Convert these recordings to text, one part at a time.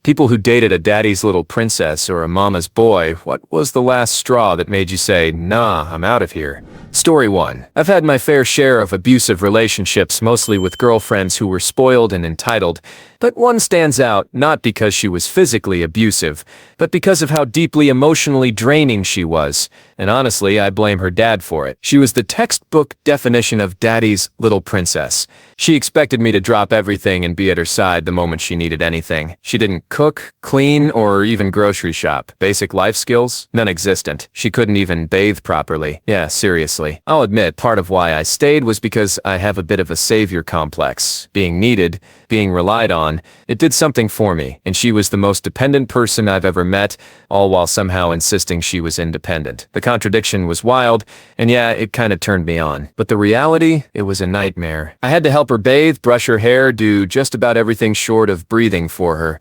People who dated a daddy's little princess or a mama's boy, what was the last straw that made you say, nah, I'm out of here? Story 1. I've had my fair share of abusive relationships, mostly with girlfriends who were spoiled and entitled, but one stands out not because she was physically abusive, but because of how deeply emotionally draining she was, and honestly, I blame her dad for it. She was the textbook definition of daddy's little princess. She expected me to drop everything and be at her side the moment she needed anything. She didn't cook, clean, or even grocery shop. Basic life skills? Non-existent. She couldn't even bathe properly. Yeah, seriously. I'll admit, part of why I stayed was because I have a bit of a savior complex. Being needed, being relied on, it did something for me, and she was the most dependent person I've ever met, all while somehow insisting she was independent. The contradiction was wild, and yeah, it kinda turned me on. But the reality, it was a nightmare. I had to help her bathe, brush her hair, do just about everything short of breathing for her.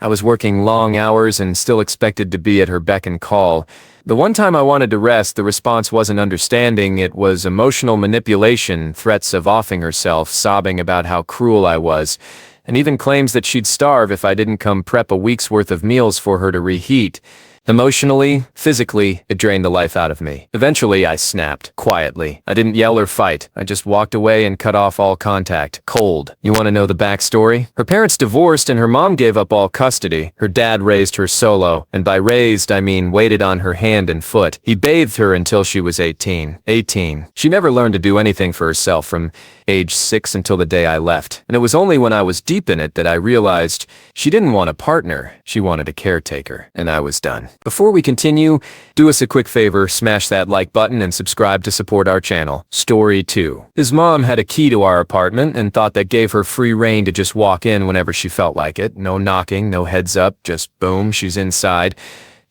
I was working long hours and still expected to be at her beck and call. The one time I wanted to rest, the response wasn't understanding, it was emotional manipulation, threats of offing herself, sobbing about how cruel I was, and even claims that she'd starve if I didn't come prep a week's worth of meals for her to reheat. Emotionally, physically, it drained the life out of me. Eventually, I snapped, quietly. I didn't yell or fight. I just walked away and cut off all contact. Cold. You want to know the backstory? Her parents divorced and her mom gave up all custody. Her dad raised her solo, and by raised, I mean waited on her hand and foot. He bathed her until she was 18. She never learned to do anything for herself from age 6 until the day I left. And it was only when I was deep in it that I realized she didn't want a partner. She wanted a caretaker. And I was done. Before we continue, do us a quick favor, smash that like button and subscribe to support our channel. Story 2. His mom had a key to our apartment and thought that gave her free reign to just walk in whenever she felt like it. No knocking, no heads up, just boom, she's inside.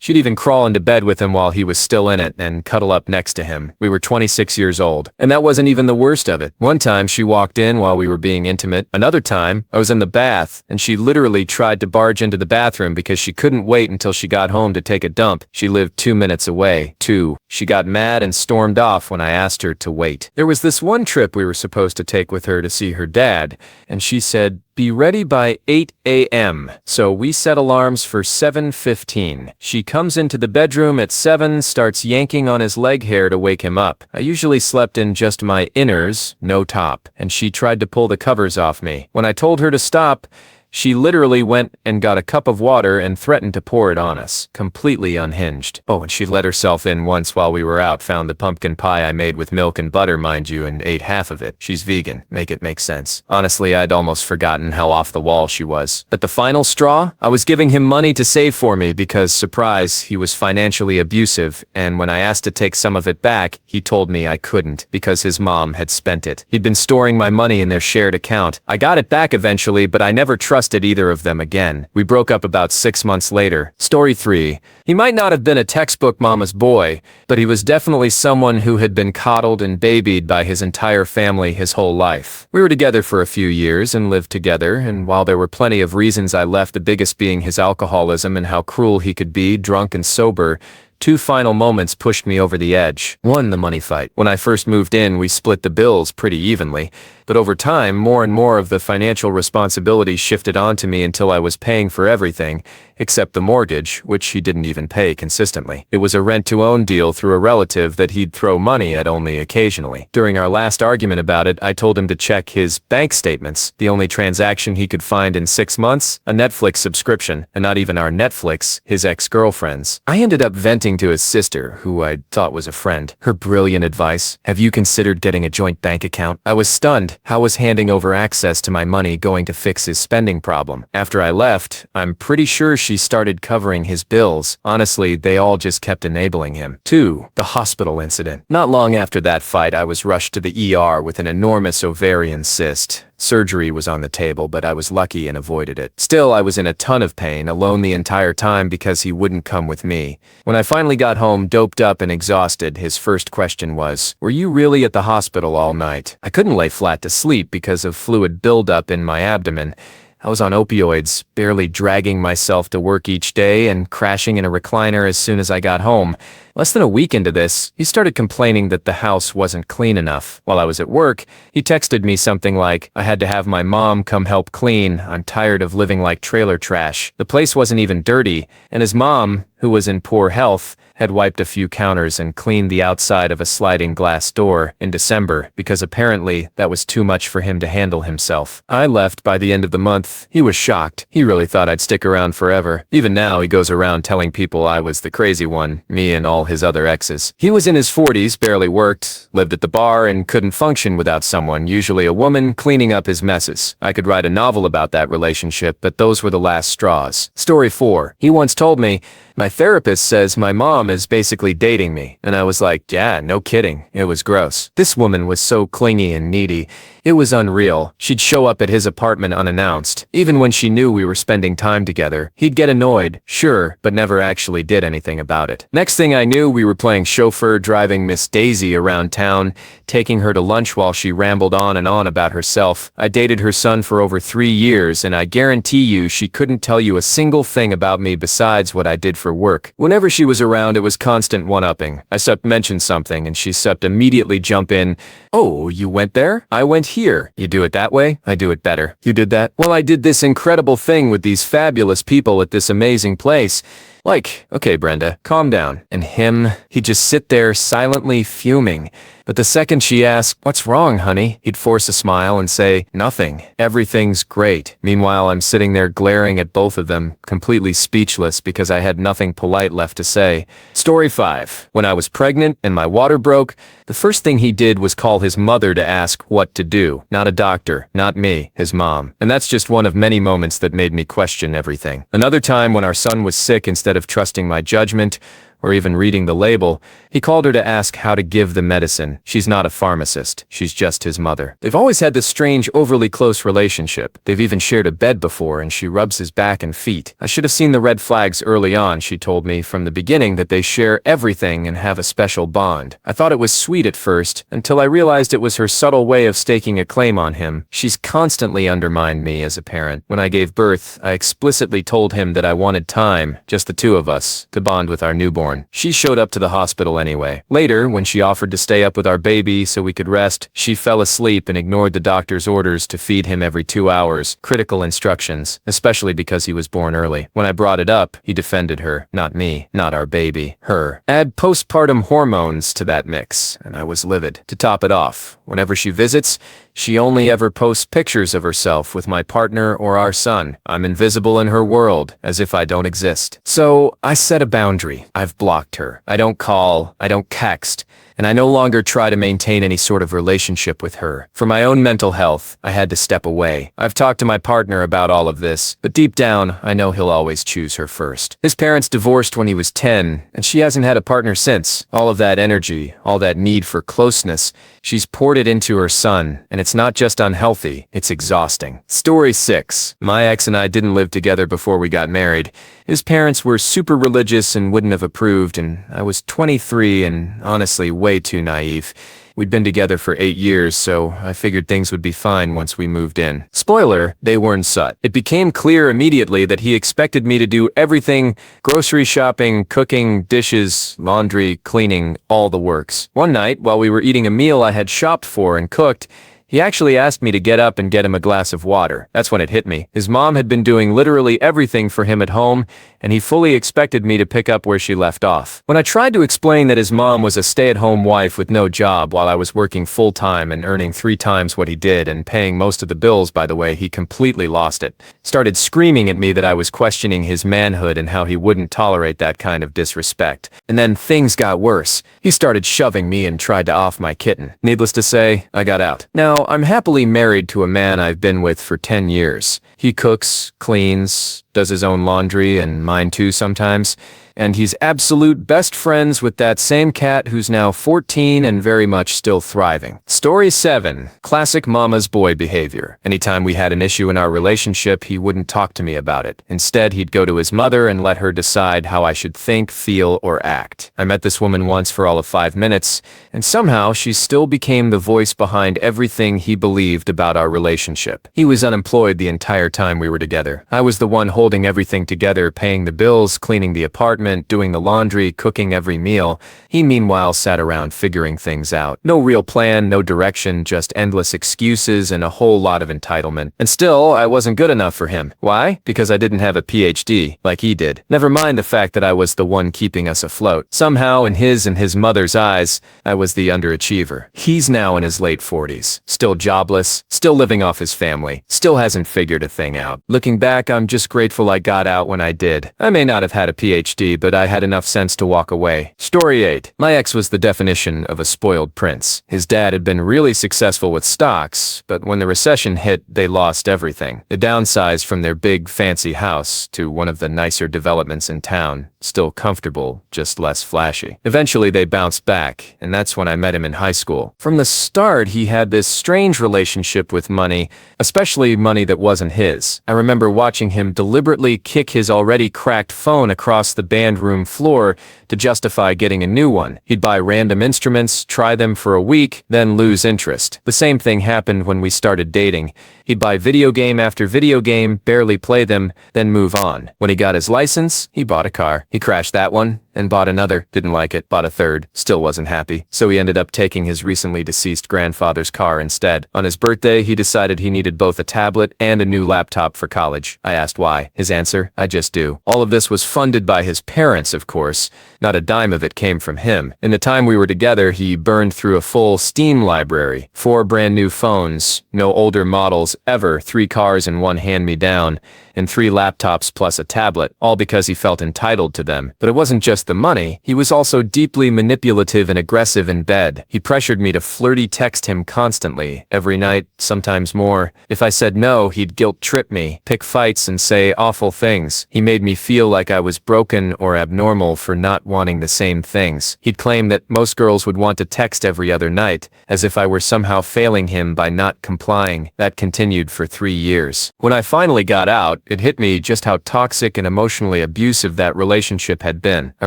She'd even crawl into bed with him while he was still in it and cuddle up next to him. We were 26 years old. And that wasn't even the worst of it. One time she walked in while we were being intimate. Another time, I was in the bath, and she literally tried to barge into the bathroom because she couldn't wait until she got home to take a dump. She lived 2 minutes away. 2. She got mad and stormed off when I asked her to wait. There was this one trip we were supposed to take with her to see her dad, and she said, "Be ready by 8 a.m. So we set alarms for 7:15. She comes into the bedroom at 7, starts yanking on his leg hair to wake him up. I usually slept in just my inners, no top, and she tried to pull the covers off me. When I told her to stop, she literally went and got a cup of water and threatened to pour it on us, completely unhinged. Oh, and she let herself in once while we were out, found the pumpkin pie I made with milk and butter, mind you, and ate half of it. She's vegan. Make it make sense. Honestly, I'd almost forgotten how off the wall she was. But the final straw? I was giving him money to save for me because, surprise, he was financially abusive, and when I asked to take some of it back, he told me I couldn't because his mom had spent it. He'd been storing my money in their shared account. I got it back eventually, but I never trusted either of them again. We broke up about 6 months later. Story 3. He might not have been a textbook mama's boy, but he was definitely someone who had been coddled and babied by his entire family his whole life. We were together for a few years and lived together, and while there were plenty of reasons I left, the biggest being his alcoholism and how cruel he could be, drunk and sober, 2 final moments pushed me over the edge. 1, the money fight. When I first moved in, we split the bills pretty evenly, but over time, more and more of the financial responsibility shifted onto me until I was paying for everything, except the mortgage, which he didn't even pay consistently. It was a rent-to-own deal through a relative that he'd throw money at only occasionally. During our last argument about it, I told him to check his bank statements. The only transaction he could find in 6 months? A Netflix subscription, and not even our Netflix, his ex-girlfriend's. I ended up venting to his sister, who I thought was a friend. Her brilliant advice: "Have you considered getting a joint bank account?" I was stunned. How was handing over access to my money going to fix his spending problem? After I left, I'm pretty sure she started covering his bills. Honestly, they all just kept enabling him. 2. The hospital incident. Not long after that fight, I was rushed to the ER with an enormous ovarian cyst. Surgery was on the table, but I was lucky and avoided it. Still, I was in a ton of pain, alone the entire time because he wouldn't come with me. When I finally got home, doped up and exhausted, his first question was, "Were you really at the hospital all night?" I couldn't lay flat to sleep because of fluid buildup in my abdomen. I was on opioids, barely dragging myself to work each day and crashing in a recliner as soon as I got home. Less than a week into this, he started complaining that the house wasn't clean enough. While I was at work, he texted me something like, "I had to have my mom come help clean. I'm tired of living like trailer trash." The place wasn't even dirty, and his mom, who was in poor health, had wiped a few counters and cleaned the outside of a sliding glass door in December because apparently that was too much for him to handle himself. I left by the end of the month. He was shocked. He really thought I'd stick around forever. Even now he goes around telling people I was the crazy one, me and all his other exes. He was in his 40s, barely worked, lived at the bar, and couldn't function without someone, usually a woman, cleaning up his messes. I could write a novel about that relationship, but those were the last straws. Story 4. He once told me, "My therapist says my mom is basically dating me." And I was like, yeah, no kidding. It was gross. This woman was so clingy and needy. It was unreal. She'd show up at his apartment unannounced. Even when she knew we were spending time together, he'd get annoyed, sure, but never actually did anything about it. Next thing I knew, we were playing chauffeur, driving Miss Daisy around town, taking her to lunch while she rambled on and on about herself. I dated her son for over 3 years, and I guarantee you she couldn't tell you a single thing about me besides what I did for work. Whenever she was around, it was constant one-upping. I sup mention something, and she sup immediately jump in, "Oh, you went there? I went here. You do it that way? I do it better. You did that? Well, I did this incredible thing with these fabulous people at this amazing place." Like, okay, Brenda, calm down. And him, he'd just sit there silently fuming. But the second she asked, "What's wrong, honey?" he'd force a smile and say, "Nothing. Everything's great." Meanwhile, I'm sitting there glaring at both of them, completely speechless because I had nothing polite left to say. Story 5. When I was pregnant and my water broke, the first thing he did was call his mother to ask what to do. Not a doctor, not me, his mom. And that's just one of many moments that made me question everything. Another time when our son was sick, instead of trusting my judgment, or even reading the label, he called her to ask how to give the medicine. She's not a pharmacist. She's just his mother. They've always had this strange, overly close relationship. They've even shared a bed before, and she rubs his back and feet. I should have seen the red flags early on, she told me from the beginning, that they share everything and have a special bond. I thought it was sweet at first, until I realized it was her subtle way of staking a claim on him. She's constantly undermined me as a parent. When I gave birth, I explicitly told him that I wanted time, just the two of us, to bond with our newborn. She showed up to the hospital anyway. Later, when she offered to stay up with our baby so we could rest, she fell asleep and ignored the doctor's orders to feed him every 2 hours. Critical instructions, especially because he was born early. When I brought it up, he defended her, not me, not our baby, her. Add postpartum hormones to that mix, and I was livid. To top it off, whenever she visits, she only ever posts pictures of herself with my partner or our son. I'm invisible in her world, as if I don't exist. So, I set a boundary. I've blocked her. I don't call, I don't text, and I no longer try to maintain any sort of relationship with her. For my own mental health, I had to step away. I've talked to my partner about all of this, but deep down, I know he'll always choose her first. His parents divorced when he was 10, and she hasn't had a partner since. All of that energy, all that need for closeness, she's poured it into her son, and it's not just unhealthy, it's exhausting. Story 6. My ex and I didn't live together before we got married. His parents were super religious and wouldn't have approved, and I was 23 and honestly way too naive. We'd been together for 8 years, so I figured things would be fine once we moved in. Spoiler, they weren't sut. It became clear immediately that he expected me to do everything: grocery shopping, cooking, dishes, laundry, cleaning, all the works. One night, while we were eating a meal I had shopped for and cooked, he actually asked me to get up and get him a glass of water. That's when it hit me. His mom had been doing literally everything for him at home, and he fully expected me to pick up where she left off. When I tried to explain that his mom was a stay-at-home wife with no job while I was working full-time and earning 3 times what he did and paying most of the bills, by the way, he completely lost it. Started screaming at me that I was questioning his manhood and how he wouldn't tolerate that kind of disrespect. And then things got worse. He started shoving me and tried to off my kitten. Needless to say, I got out. Now, I'm happily married to a man I've been with for 10 years. He cooks, cleans, does his own laundry, and mine too sometimes. And he's absolute best friends with that same cat who's now 14 and very much still thriving. Story 7. Classic mama's boy behavior. Anytime we had an issue in our relationship, he wouldn't talk to me about it. Instead, he'd go to his mother and let her decide how I should think, feel, or act. I met this woman once for all of 5 minutes, and somehow she still became the voice behind everything he believed about our relationship. He was unemployed the entire time we were together. I was the one holding everything together, paying the bills, cleaning the apartment, apartment, doing the laundry, cooking every meal. He meanwhile sat around figuring things out. No real plan, no direction, just endless excuses and a whole lot of entitlement. And still, I wasn't good enough for him. Why? Because I didn't have a PhD, like he did. Never mind the fact that I was the one keeping us afloat. Somehow, in his and his mother's eyes, I was the underachiever. He's now in his late 40s, still jobless, still living off his family, still hasn't figured a thing out. Looking back, I'm just grateful I got out when I did. I may not have had a PhD, but I had enough sense to walk away. Story 8. My ex was the definition of a spoiled prince. His dad had been really successful with stocks, but when the recession hit, they lost everything. They downsized from their big, fancy house to one of the nicer developments in town, still comfortable, just less flashy. Eventually, they bounced back, and that's when I met him in high school. From the start, he had this strange relationship with money, especially money that wasn't his. I remember watching him deliberately kick his already cracked phone across the band room floor to justify getting a new one. He'd buy random instruments, try them for a week, then lose interest. The same thing happened when we started dating. He'd buy video game after video game, barely play them, then move on. When he got his license, he bought a car. He crashed that one, and bought another, didn't like it, bought a third, still wasn't happy. So he ended up taking his recently deceased grandfather's car instead. On his birthday, he decided he needed both a tablet and a new laptop for college. I asked why. His answer, I just do. All of this was funded by his parents, of course. Not a dime of it came from him. In the time we were together, he burned through a full Steam library. 4 brand new phones, no older models ever, 3 cars and 1 hand-me-down, and 3 laptops plus a tablet, all because he felt entitled to them. But it wasn't just the money. He was also deeply manipulative and aggressive in bed. He pressured me to flirty text him constantly, every night, sometimes more. If I said no, he'd guilt-trip me, pick fights and say awful things. He made me feel like I was broken or abnormal for not wanting the same things. He'd claim that most girls would want to text every other night, as if I were somehow failing him by not complying. That continued for 3 years. When I finally got out, it hit me just how toxic and emotionally abusive that relationship had been. I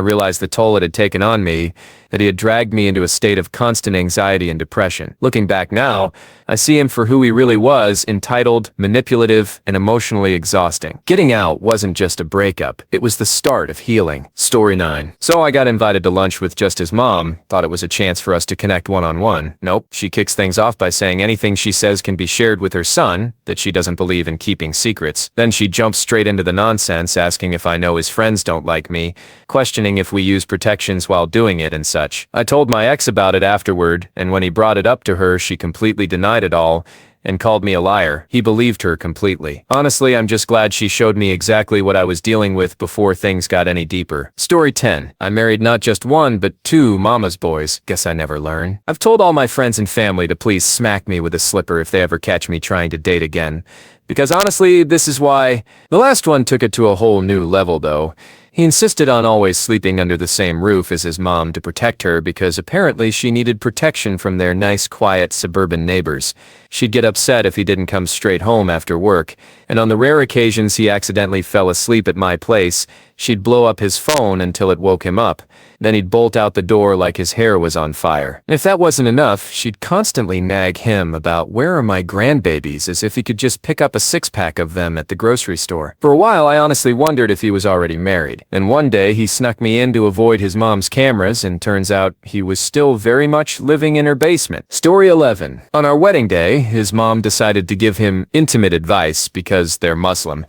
realized the toll it had taken on me, that he had dragged me into a state of constant anxiety and depression. Looking back now, I see him for who he really was, entitled, manipulative, and emotionally exhausting. Getting out wasn't just a breakup, it was the start of healing. Story 9. So I got invited to lunch with just his mom, thought it was a chance for us to connect one-on-one. Nope, she kicks things off by saying anything she says can be shared with her son, that she doesn't believe in keeping secrets. Then she jumps straight into the nonsense, asking if I know his friends don't like me, questioning if we use protections while doing it and such. I told my ex about it afterward, and when he brought it up to her, she completely denied it all and called me a liar. He believed her completely. Honestly, I'm just glad she showed me exactly what I was dealing with before things got any deeper. Story 10. I married not just 1, but 2 mama's boys. Guess I never learn. I've told all my friends and family to please smack me with a slipper if they ever catch me trying to date again. Because honestly, this is why. The last one took it to a whole new level, though. He insisted on always sleeping under the same roof as his mom to protect her because apparently she needed protection from their nice, quiet, suburban neighbors. She'd get upset if he didn't come straight home after work, and on the rare occasions he accidentally fell asleep at my place, she'd blow up his phone until it woke him up. Then he'd bolt out the door like his hair was on fire. If that wasn't enough, she'd constantly nag him about where are my grandbabies, as if he could just pick up a 6-pack of them at the grocery store. For a while, I honestly wondered if he was already married. Then one day, he snuck me in to avoid his mom's cameras, and turns out he was still very much living in her basement. Story 11. On our wedding day, his mom decided to give him intimate advice because they're Muslim.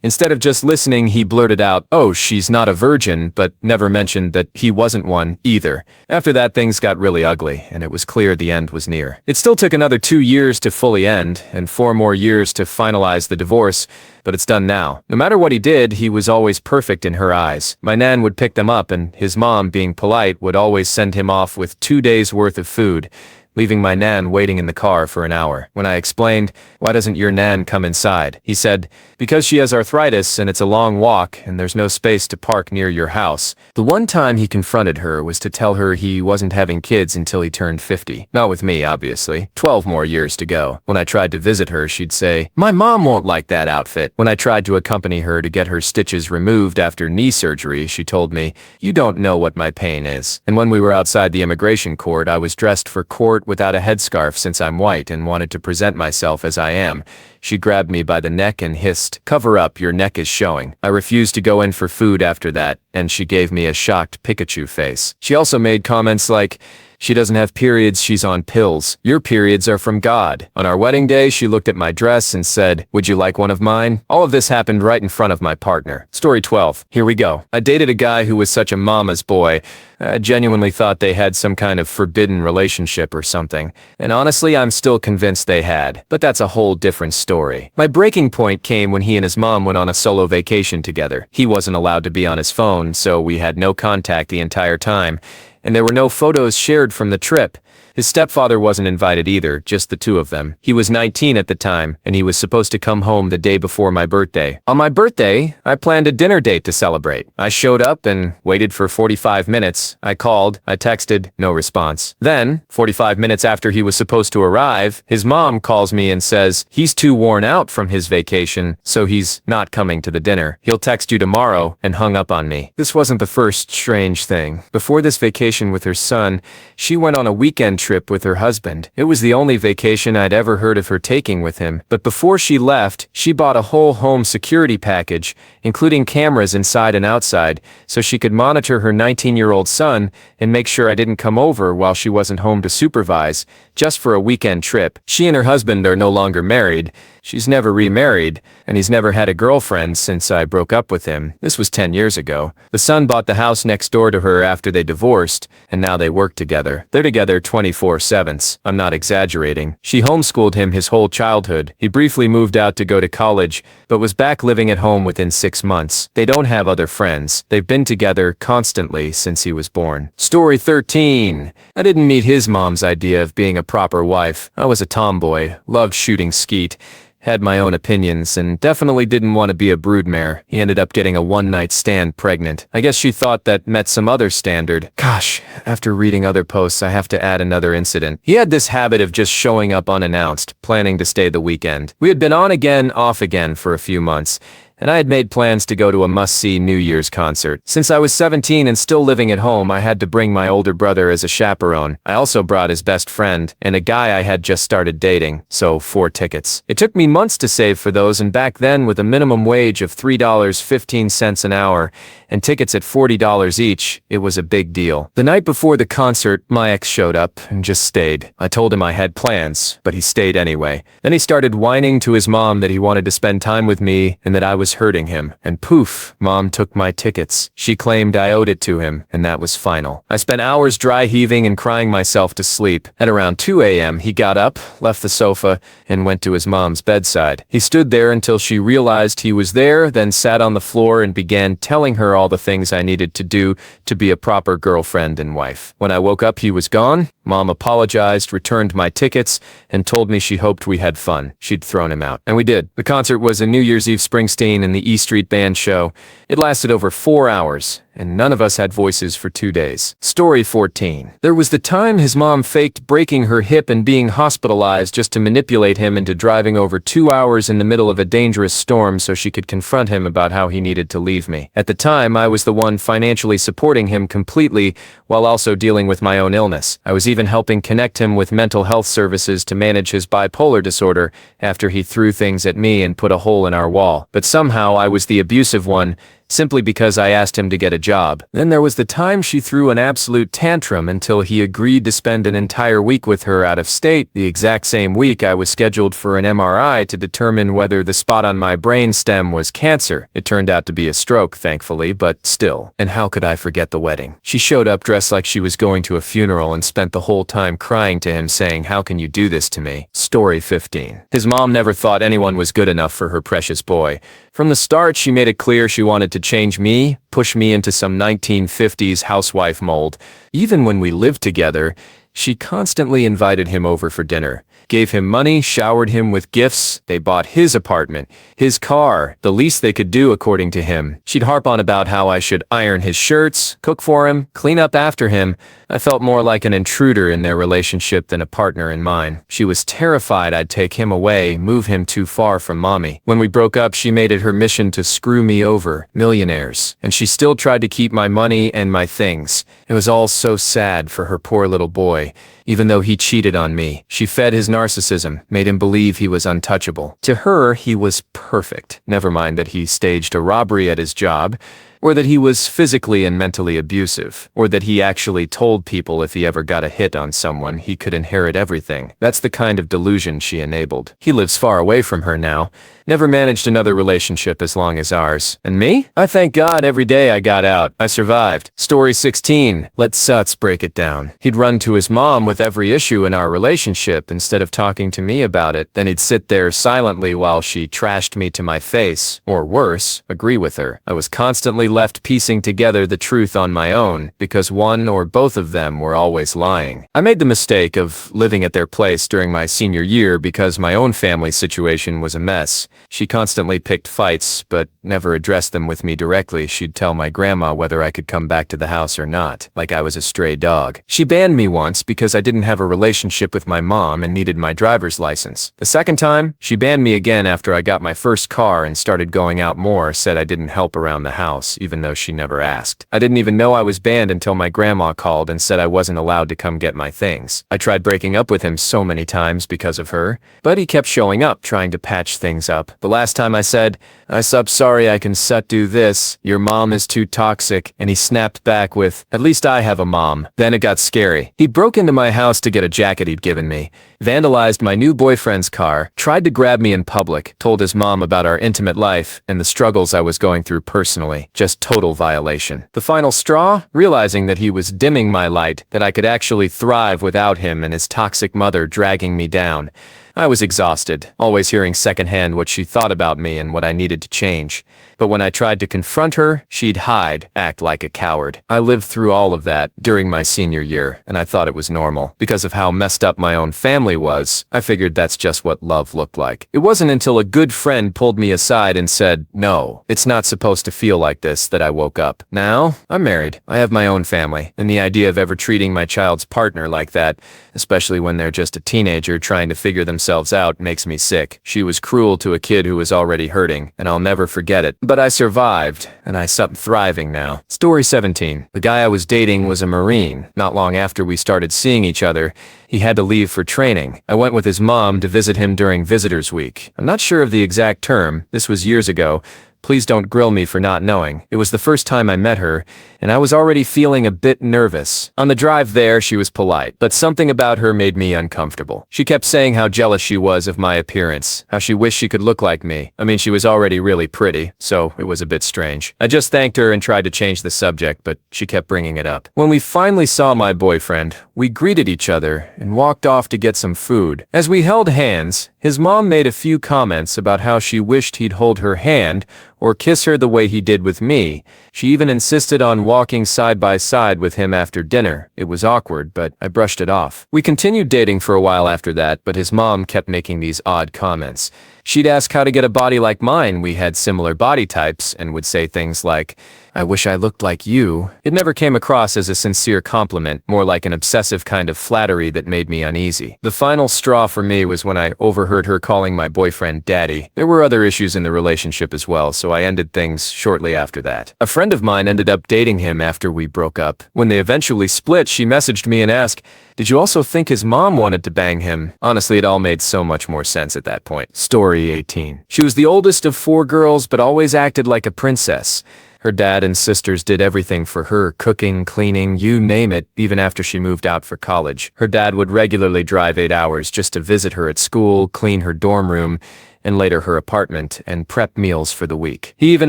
Instead of just listening, he blurted out, "Oh, she's not a virgin," but never mentioned that he wasn't one either. After that, things got really ugly, and it was clear the end was near. It still took another 2 years to fully end, and 4 more years to finalize the divorce, but it's done now. No matter what he did, he was always perfect in her eyes. My nan would pick them up, and his mom, being polite, would always send him off with 2 days' worth of food, leaving my nan waiting in the car for an hour. When I explained, "Why doesn't your nan come inside?" he said, "Because she has arthritis and it's a long walk and there's no space to park near your house." The one time he confronted her was to tell her he wasn't having kids until he turned 50. Not with me, obviously. 12 more years to go. When I tried to visit her, she'd say, "My mom won't like that outfit." When I tried to accompany her to get her stitches removed after knee surgery, she told me, "You don't know what my pain is." And when we were outside the immigration court, I was dressed for court without a headscarf since I'm white and wanted to present myself as I am. She grabbed me by the neck and hissed, "Cover up, your neck is showing." I refused to go in for food after that, and she gave me a shocked Pikachu face. She also made comments like, "She doesn't have periods, she's on pills. Your periods are from God." On our wedding day, she looked at my dress and said, "Would you like one of mine?" All of this happened right in front of my partner. Story 12. Here we go. I dated a guy who was such a mama's boy. I genuinely thought they had some kind of forbidden relationship or something. And honestly, I'm still convinced they had. But that's a whole different story. My breaking point came when he and his mom went on a solo vacation together. He wasn't allowed to be on his phone, so we had no contact the entire time. And there were no photos shared from the trip. His stepfather wasn't invited either, just the two of them. He was 19 at the time, and he was supposed to come home the day before my birthday. On my birthday, I planned a dinner date to celebrate. I showed up and waited for 45 minutes. I called, I texted, no response. Then, 45 minutes after he was supposed to arrive, his mom calls me and says he's too worn out from his vacation, so he's not coming to the dinner. He'll text you tomorrow, and hung up on me. This wasn't the first strange thing. Before this vacation with her son, she went on a weekend trip with her husband. It was the only vacation I'd ever heard of her taking with him, but before she left, she bought a whole home security package, including cameras inside and outside, so she could monitor her 19-year-old son and make sure I didn't come over while she wasn't home to supervise, just for a weekend trip. She and her husband are no longer married. She's never remarried, and he's never had a girlfriend since I broke up with him. This was 10 years ago. The son bought the house next door to her after they divorced, and now they work together. They're together 24/7. I'm not exaggerating. She homeschooled him his whole childhood. He briefly moved out to go to college, but was back living at home within 6 months. They don't have other friends. They've been together constantly since he was born. Story 13. I didn't meet his mom's idea of being a proper wife. I was a tomboy, loved shooting skeet, had my own opinions, and definitely didn't want to be a broodmare. He ended up getting a one-night stand pregnant. I guess she thought that met some other standard. Gosh, after reading other posts, I have to add another incident. He had this habit of just showing up unannounced, planning to stay the weekend. We had been on again, off again for a few months, and I had made plans to go to a must-see New Year's concert. Since I was 17 and still living at home, I had to bring my older brother as a chaperone. I also brought his best friend, and a guy I had just started dating, so 4 tickets. It took me months to save for those, and back then, with a minimum wage of $3.15 an hour, and tickets at $40 each, it was a big deal. The night before the concert, my ex showed up and just stayed. I told him I had plans, but he stayed anyway. Then he started whining to his mom that he wanted to spend time with me and that I was hurting him. And poof, mom took my tickets. She claimed I owed it to him, and that was final. I spent hours dry heaving and crying myself to sleep. At around 2 a.m., he got up, left the sofa, and went to his mom's bedside. He stood there until she realized he was there, then sat on the floor and began telling her all the things I needed to do to be a proper girlfriend and wife. When I woke up, he was gone. Mom apologized, returned my tickets, and told me she hoped we had fun. She'd thrown him out. And we did. The concert was a New Year's Eve Springsteen and the E Street Band show. It lasted over 4 hours, and none of us had voices for 2 days. Story 14. There was the time his mom faked breaking her hip and being hospitalized just to manipulate him into driving over 2 hours in the middle of a dangerous storm so she could confront him about how he needed to leave me. At the time, I was the one financially supporting him completely while also dealing with my own illness. I was even helping connect him with mental health services to manage his bipolar disorder after he threw things at me and put a hole in our wall. But somehow I was the abusive one, simply because I asked him to get a job. Then there was the time she threw an absolute tantrum until he agreed to spend an entire week with her out of state. The exact same week I was scheduled for an MRI to determine whether the spot on my brain stem was cancer. It turned out to be a stroke, thankfully, but still. And how could I forget the wedding? She showed up dressed like she was going to a funeral and spent the whole time crying to him saying, "How can you do this to me?" Story 15. His mom never thought anyone was good enough for her precious boy. From the start, she made it clear she wanted to change me, push me into some 1950s housewife mold. Even when we lived together, she constantly invited him over for dinner, gave him money, showered him with gifts. They bought his apartment, his car, the least they could do according to him. She'd harp on about how I should iron his shirts, cook for him, clean up after him. I felt more like an intruder in their relationship than a partner in mine. She was terrified I'd take him away, move him too far from mommy. When we broke up, she made it her mission to screw me over, millionaires. And she still tried to keep my money and my things. It was all so sad for her poor little boy. boy. Even though he cheated on me, she fed his narcissism, made him believe he was untouchable. To her, he was perfect. Never mind that he staged a robbery at his job, or that he was physically and mentally abusive, or that he actually told people if he ever got a hit on someone, he could inherit everything. That's the kind of delusion she enabled. He lives far away from her now, never managed another relationship as long as ours. And me? I thank God every day I got out. I survived. Story 16. Let's break it down. He'd run to his mom with every issue in our relationship instead of talking to me about it. Then he'd sit there silently while she trashed me to my face, or worse, agree with her. I was constantly left piecing together the truth on my own, because one or both of them were always lying. I made the mistake of living at their place during my senior year because my own family situation was a mess. She constantly picked fights, but never addressed them with me directly. She'd tell my grandma whether I could come back to the house or not, like I was a stray dog. She banned me once because I didn't have a relationship with my mom and needed my driver's license. The second time, she banned me again after I got my first car and started going out more, said I didn't help around the house, even though she never asked. I didn't even know I was banned until my grandma called and said I wasn't allowed to come get my things. I tried breaking up with him so many times because of her, but he kept showing up trying to patch things up. The last time I said, "I sup sorry I can sut do this, your mom is too toxic," and he snapped back with, "At least I have a mom." Then it got scary. He broke into my house to get a jacket he'd given me, vandalized my new boyfriend's car, tried to grab me in public, told his mom about our intimate life and the struggles I was going through personally. Just total violation. The final straw? Realizing that he was dimming my light, that I could actually thrive without him and his toxic mother dragging me down. I was exhausted, always hearing secondhand what she thought about me and what I needed to change. But when I tried to confront her, she'd hide, act like a coward. I lived through all of that during my senior year, and I thought it was normal. Because of how messed up my own family was, I figured that's just what love looked like. It wasn't until a good friend pulled me aside and said, "No, it's not supposed to feel like this," that I woke up. Now, I'm married. I have my own family, and the idea of ever treating my child's partner like that, especially when they're just a teenager trying to figure themselves out, makes me sick. She was cruel to a kid who was already hurting, and I'll never forget it. But I survived, and I'm thriving now. Story 17. The guy I was dating was a Marine. Not long after we started seeing each other, he had to leave for training. I went with his mom to visit him during Visitors Week. I'm not sure of the exact term. This was years ago. Please don't grill me for not knowing. It was the first time I met her, and I was already feeling a bit nervous. On the drive there, she was polite, but something about her made me uncomfortable. She kept saying how jealous she was of my appearance, how she wished she could look like me. I mean, she was already really pretty, so it was a bit strange. I just thanked her and tried to change the subject, but she kept bringing it up. When we finally saw my boyfriend, we greeted each other and walked off to get some food. As we held hands, his mom made a few comments about how she wished he'd hold her hand or kiss her the way he did with me. She even insisted on walking side by side with him after dinner. It was awkward, but I brushed it off. We continued dating for a while after that, but his mom kept making these odd comments. She'd ask how to get a body like mine. We had similar body types, and would say things like, "I wish I looked like you." It never came across as a sincere compliment, more like an obsessive kind of flattery that made me uneasy. The final straw for me was when I overheard her calling my boyfriend daddy. There were other issues in the relationship as well, so I ended things shortly after that. A friend of mine ended up dating him after we broke up. When they eventually split, she messaged me and asked, "Did you also think his mom wanted to bang him?" Honestly, it all made so much more sense at that point. Story 18. She was the oldest of 4 girls, but always acted like a princess. Her dad and sisters did everything for her, cooking, cleaning, you name it, even after she moved out for college. Her dad would regularly drive 8 hours just to visit her at school, clean her dorm room, and later her apartment, and prep meals for the week. He even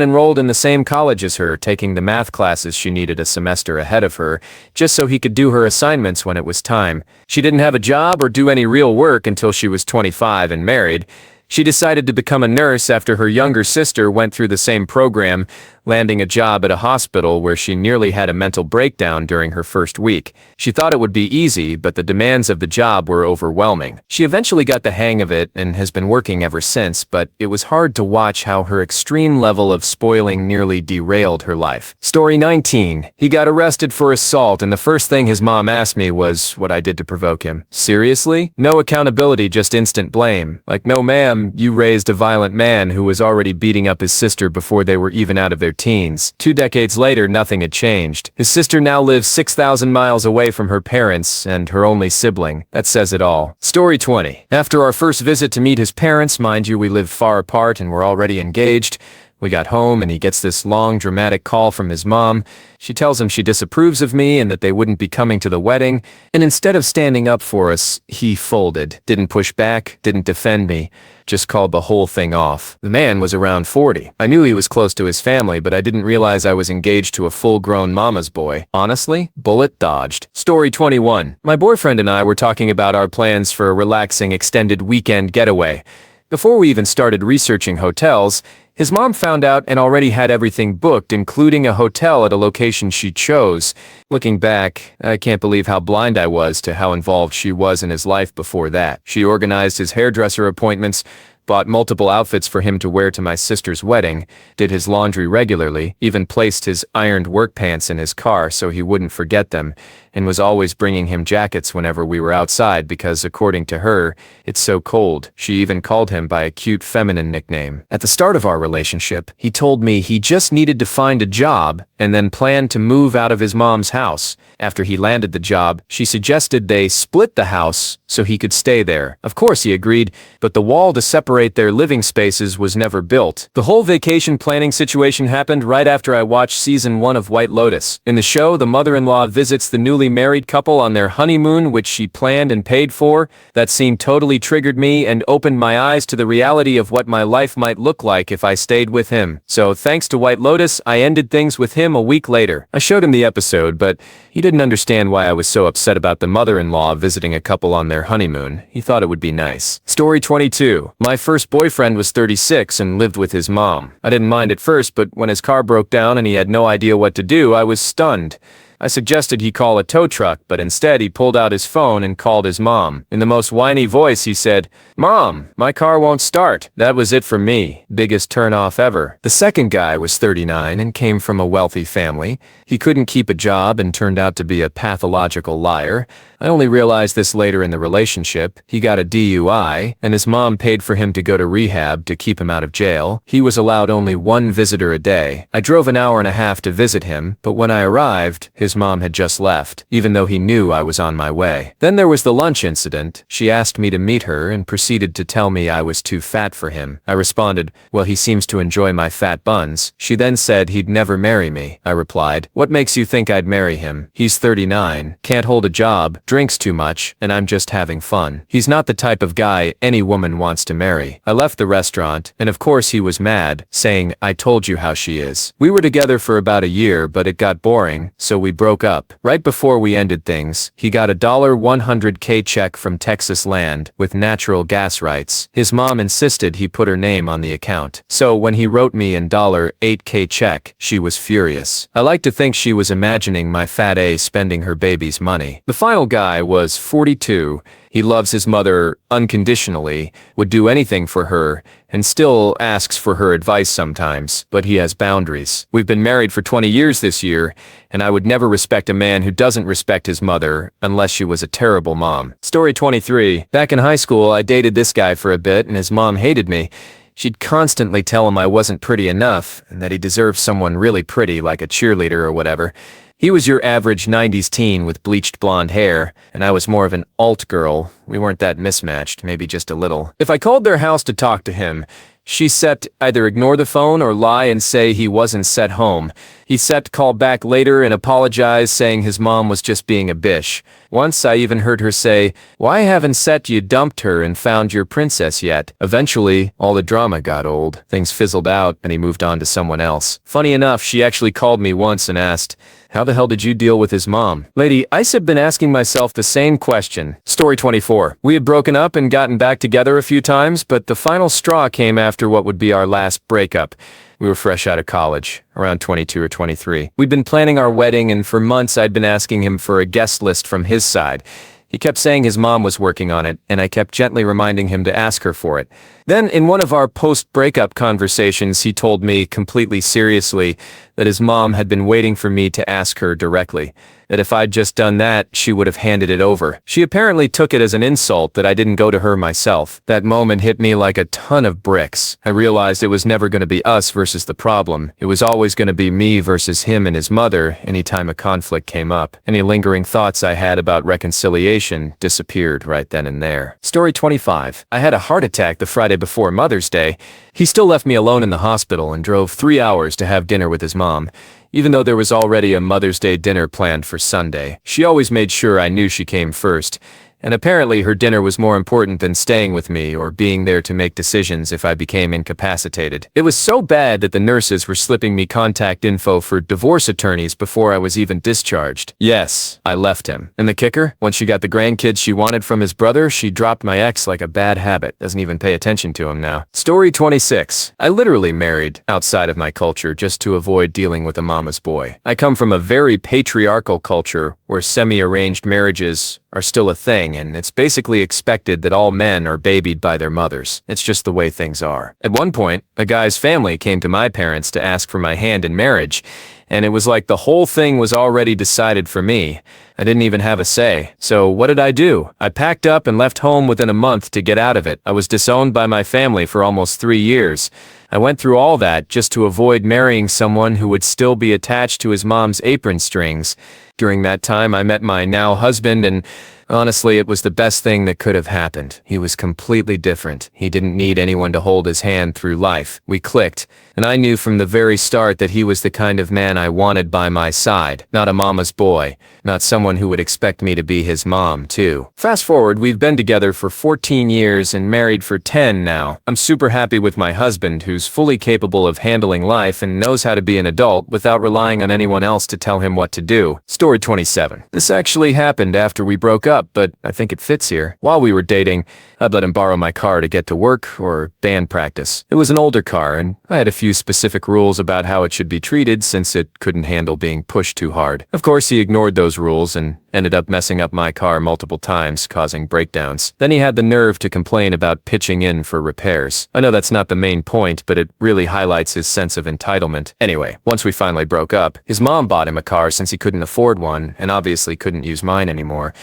enrolled in the same college as her, taking the math classes she needed a semester ahead of her, just so he could do her assignments when it was time. She didn't have a job or do any real work until she was 25 and married. She decided to become a nurse after her younger sister went through the same program, landing a job at a hospital where she nearly had a mental breakdown during her first week. She thought it would be easy, but the demands of the job were overwhelming. She eventually got the hang of it and has been working ever since, but it was hard to watch how her extreme level of spoiling nearly derailed her life. Story 19. He got arrested for assault, and the first thing his mom asked me was what I did to provoke him. Seriously? No accountability, just instant blame. Like, no ma'am, you raised a violent man who was already beating up his sister before they were even out of their their teens. 2 decades later, nothing had changed. His sister now lives 6,000 miles away from her parents and her only sibling. That says it all. Story 20. After our first visit to meet his parents, mind you, we lived far apart and were already engaged. We got home and he gets this long, dramatic call from his mom. She tells him she disapproves of me and that they wouldn't be coming to the wedding. And instead of standing up for us, he folded. Didn't push back, didn't defend me. Just called the whole thing off. The man was around 40. I knew he was close to his family, but I didn't realize I was engaged to a full-grown mama's boy. Honestly, bullet dodged. Story 21. My boyfriend and I were talking about our plans for a relaxing extended weekend getaway. Before we even started researching hotels, his mom found out and already had everything booked, including a hotel at a location she chose. Looking back, I can't believe how blind I was to how involved she was in his life before that. She organized his hairdresser appointments, bought multiple outfits for him to wear to my sister's wedding, did his laundry regularly, even placed his ironed work pants in his car so he wouldn't forget them, and was always bringing him jackets whenever we were outside because, according to her, it's so cold. She even called him by a cute feminine nickname. At the start of our relationship, he told me he just needed to find a job and then planned to move out of his mom's house. After he landed the job, she suggested they split the house so he could stay there. Of course he agreed, but the wall to separate their living spaces was never built. The whole vacation planning situation happened right after I watched season 1 of White Lotus. In the show, the mother-in-law visits the newly married couple on their honeymoon, which she planned and paid for. That scene totally triggered me and opened my eyes to the reality of what my life might look like if I stayed with him. So thanks to White Lotus, I ended things with him a week later. I showed him the episode, but he didn't understand why I was so upset about the mother-in-law visiting a couple on their honeymoon. He thought it would be nice. Story 22. My first boyfriend was 36 and lived with his mom. I didn't mind at first, but when his car broke down and he had no idea what to do, I was stunned. I suggested he call a tow truck, but instead he pulled out his phone and called his mom. In the most whiny voice, he said, "Mom, my car won't start." That was it for me. Biggest turnoff ever. The second guy was 39 and came from a wealthy family. He couldn't keep a job and turned out to be a pathological liar. I only realized this later in the relationship. He got a DUI, and his mom paid for him to go to rehab to keep him out of jail. He was allowed only 1 visitor a day. I drove an hour and a half to visit him, but when I arrived, his mom had just left, even though he knew I was on my way. Then there was the lunch incident. She asked me to meet her and proceeded to tell me I was too fat for him. I responded, "Well, he seems to enjoy my fat buns." She then said he'd never marry me. I replied, "What makes you think I'd marry him? He's 39, can't hold a job, drinks too much, and I'm just having fun. He's not the type of guy any woman wants to marry." I left the restaurant, and of course he was mad, saying, "I told you how she is." We were together for about a year, but it got boring, so we broke up. Right before we ended things, he got a $100K check from Texas Land with natural gas rights. His mom insisted he put her name on the account. So when he wrote me an $8K check, she was furious. I like to think she was imagining my fat A spending her baby's money. The final guy was 42. He loves his mother unconditionally, would do anything for her, and still asks for her advice sometimes, but he has boundaries. We've been married for 20 years this year, and I would never respect a man who doesn't respect his mother unless she was a terrible mom. Story 23. Back in high school, I dated this guy for a bit, and his mom hated me. She'd constantly tell him I wasn't pretty enough, and that he deserved someone really pretty like a cheerleader or whatever. He was your average 90s teen with bleached blonde hair, and I was more of an alt girl. We weren't that mismatched, maybe just a little. If I called their house to talk to him, she said either ignore the phone or lie and say he wasn't set home. He said to call back later and apologize, saying his mom was just being a bitch. Once I even heard her say, "Why haven't said you dumped her and found your princess yet?" Eventually, all the drama got old. Things fizzled out and he moved on to someone else. Funny enough, she actually called me once and asked, "How the hell did you deal with his mom?" Lady, I've been asking myself the same question. Story 24. We had broken up and gotten back together a few times, but the final straw came after what would be our last breakup. We were fresh out of college, around 22 or 23. We'd been planning our wedding, and for months I'd been asking him for a guest list from his side. He kept saying his mom was working on it, and I kept gently reminding him to ask her for it. Then, in one of our post-breakup conversations, he told me, completely seriously, that his mom had been waiting for me to ask her directly, that if I'd just done that, she would have handed it over. She apparently took it as an insult that I didn't go to her myself. That moment hit me like a ton of bricks. I realized it was never going to be us versus the problem. It was always going to be me versus him and his mother anytime a conflict came up. Any lingering thoughts I had about reconciliation disappeared right then and there. Story 25. I had a heart attack the Friday before Mother's Day. He still left me alone in the hospital and drove 3 hours to have dinner with his mom. Even though there was already a Mother's Day dinner planned for Sunday, she always made sure I knew she came first. And apparently her dinner was more important than staying with me or being there to make decisions if I became incapacitated. It was so bad that the nurses were slipping me contact info for divorce attorneys before I was even discharged. Yes, I left him. And the kicker? When she got the grandkids she wanted from his brother, she dropped my ex like a bad habit. Doesn't even pay attention to him now. Story 26. I literally married outside of my culture just to avoid dealing with a mama's boy. I come from a very patriarchal culture where semi-arranged marriages are still a thing, and it's basically expected that all men are babied by their mothers. It's just the way things are. At one point, a guy's family came to my parents to ask for my hand in marriage, and it was like the whole thing was already decided for me. I didn't even have a say. So what did I do? I packed up and left home within a month to get out of it. I was disowned by my family for almost 3 years. I went through all that just to avoid marrying someone who would still be attached to his mom's apron strings. During that time, I met my now husband, and honestly, it was the best thing that could have happened. He was completely different. He didn't need anyone to hold his hand through life. We clicked, and I knew from the very start that he was the kind of man I wanted by my side. Not a mama's boy. Not someone who would expect me to be his mom, too. Fast forward, we've been together for 14 years and married for 10 now. I'm super happy with my husband, who's fully capable of handling life and knows how to be an adult without relying on anyone else to tell him what to do. Story 27. This actually happened after we broke up, but I think it fits here. While we were dating, I'd let him borrow my car to get to work or band practice. It was an older car, and I had a few specific rules about how it should be treated since it couldn't handle being pushed too hard. Of course, he ignored those rules and ended up messing up my car multiple times, causing breakdowns. Then he had the nerve to complain about pitching in for repairs. I know that's not the main point, but it really highlights his sense of entitlement. Anyway, once we finally broke up, his mom bought him a car since he couldn't afford one and obviously couldn't use mine anymore.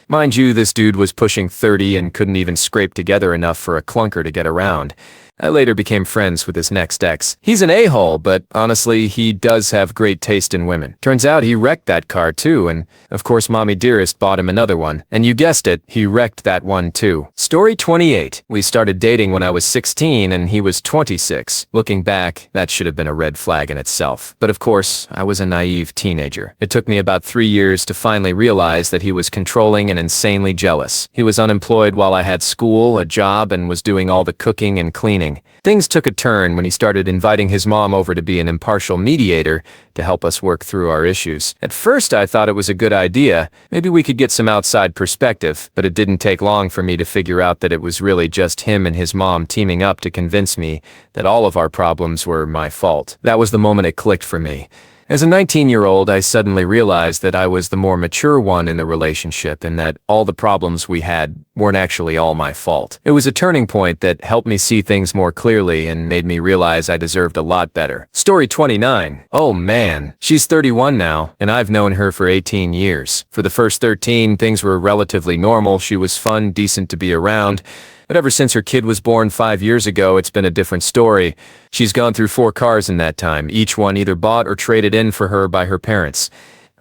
Mind you, this dude was pushing 30 and couldn't even scrape together enough for a clunker to get around. I later became friends with his next ex. He's an a-hole, but honestly, he does have great taste in women. Turns out he wrecked that car too, and of course Mommy Dearest bought him another one. And you guessed it, he wrecked that one too. Story 28. We started dating when I was 16 and he was 26. Looking back, that should have been a red flag in itself. But of course, I was a naive teenager. It took me about 3 years to finally realize that he was controlling and insanely jealous. He was unemployed while I had school, a job, and was doing all the cooking and cleaning. Things took a turn when he started inviting his mom over to be an impartial mediator to help us work through our issues. At first I thought it was a good idea. Maybe we could get some outside perspective, but it didn't take long for me to figure out that it was really just him and his mom teaming up to convince me that all of our problems were my fault. That was the moment it clicked for me. As a 19-year-old, I suddenly realized that I was the more mature one in the relationship and that all the problems we had weren't actually all my fault. It was a turning point that helped me see things more clearly and made me realize I deserved a lot better. Story 29. Oh man, she's 31 now, and I've known her for 18 years. For the first 13, things were relatively normal. She was fun, decent to be around. But ever since her kid was born 5 years ago, it's been a different story. She's gone through 4 cars in that time, each one either bought or traded in for her by her parents.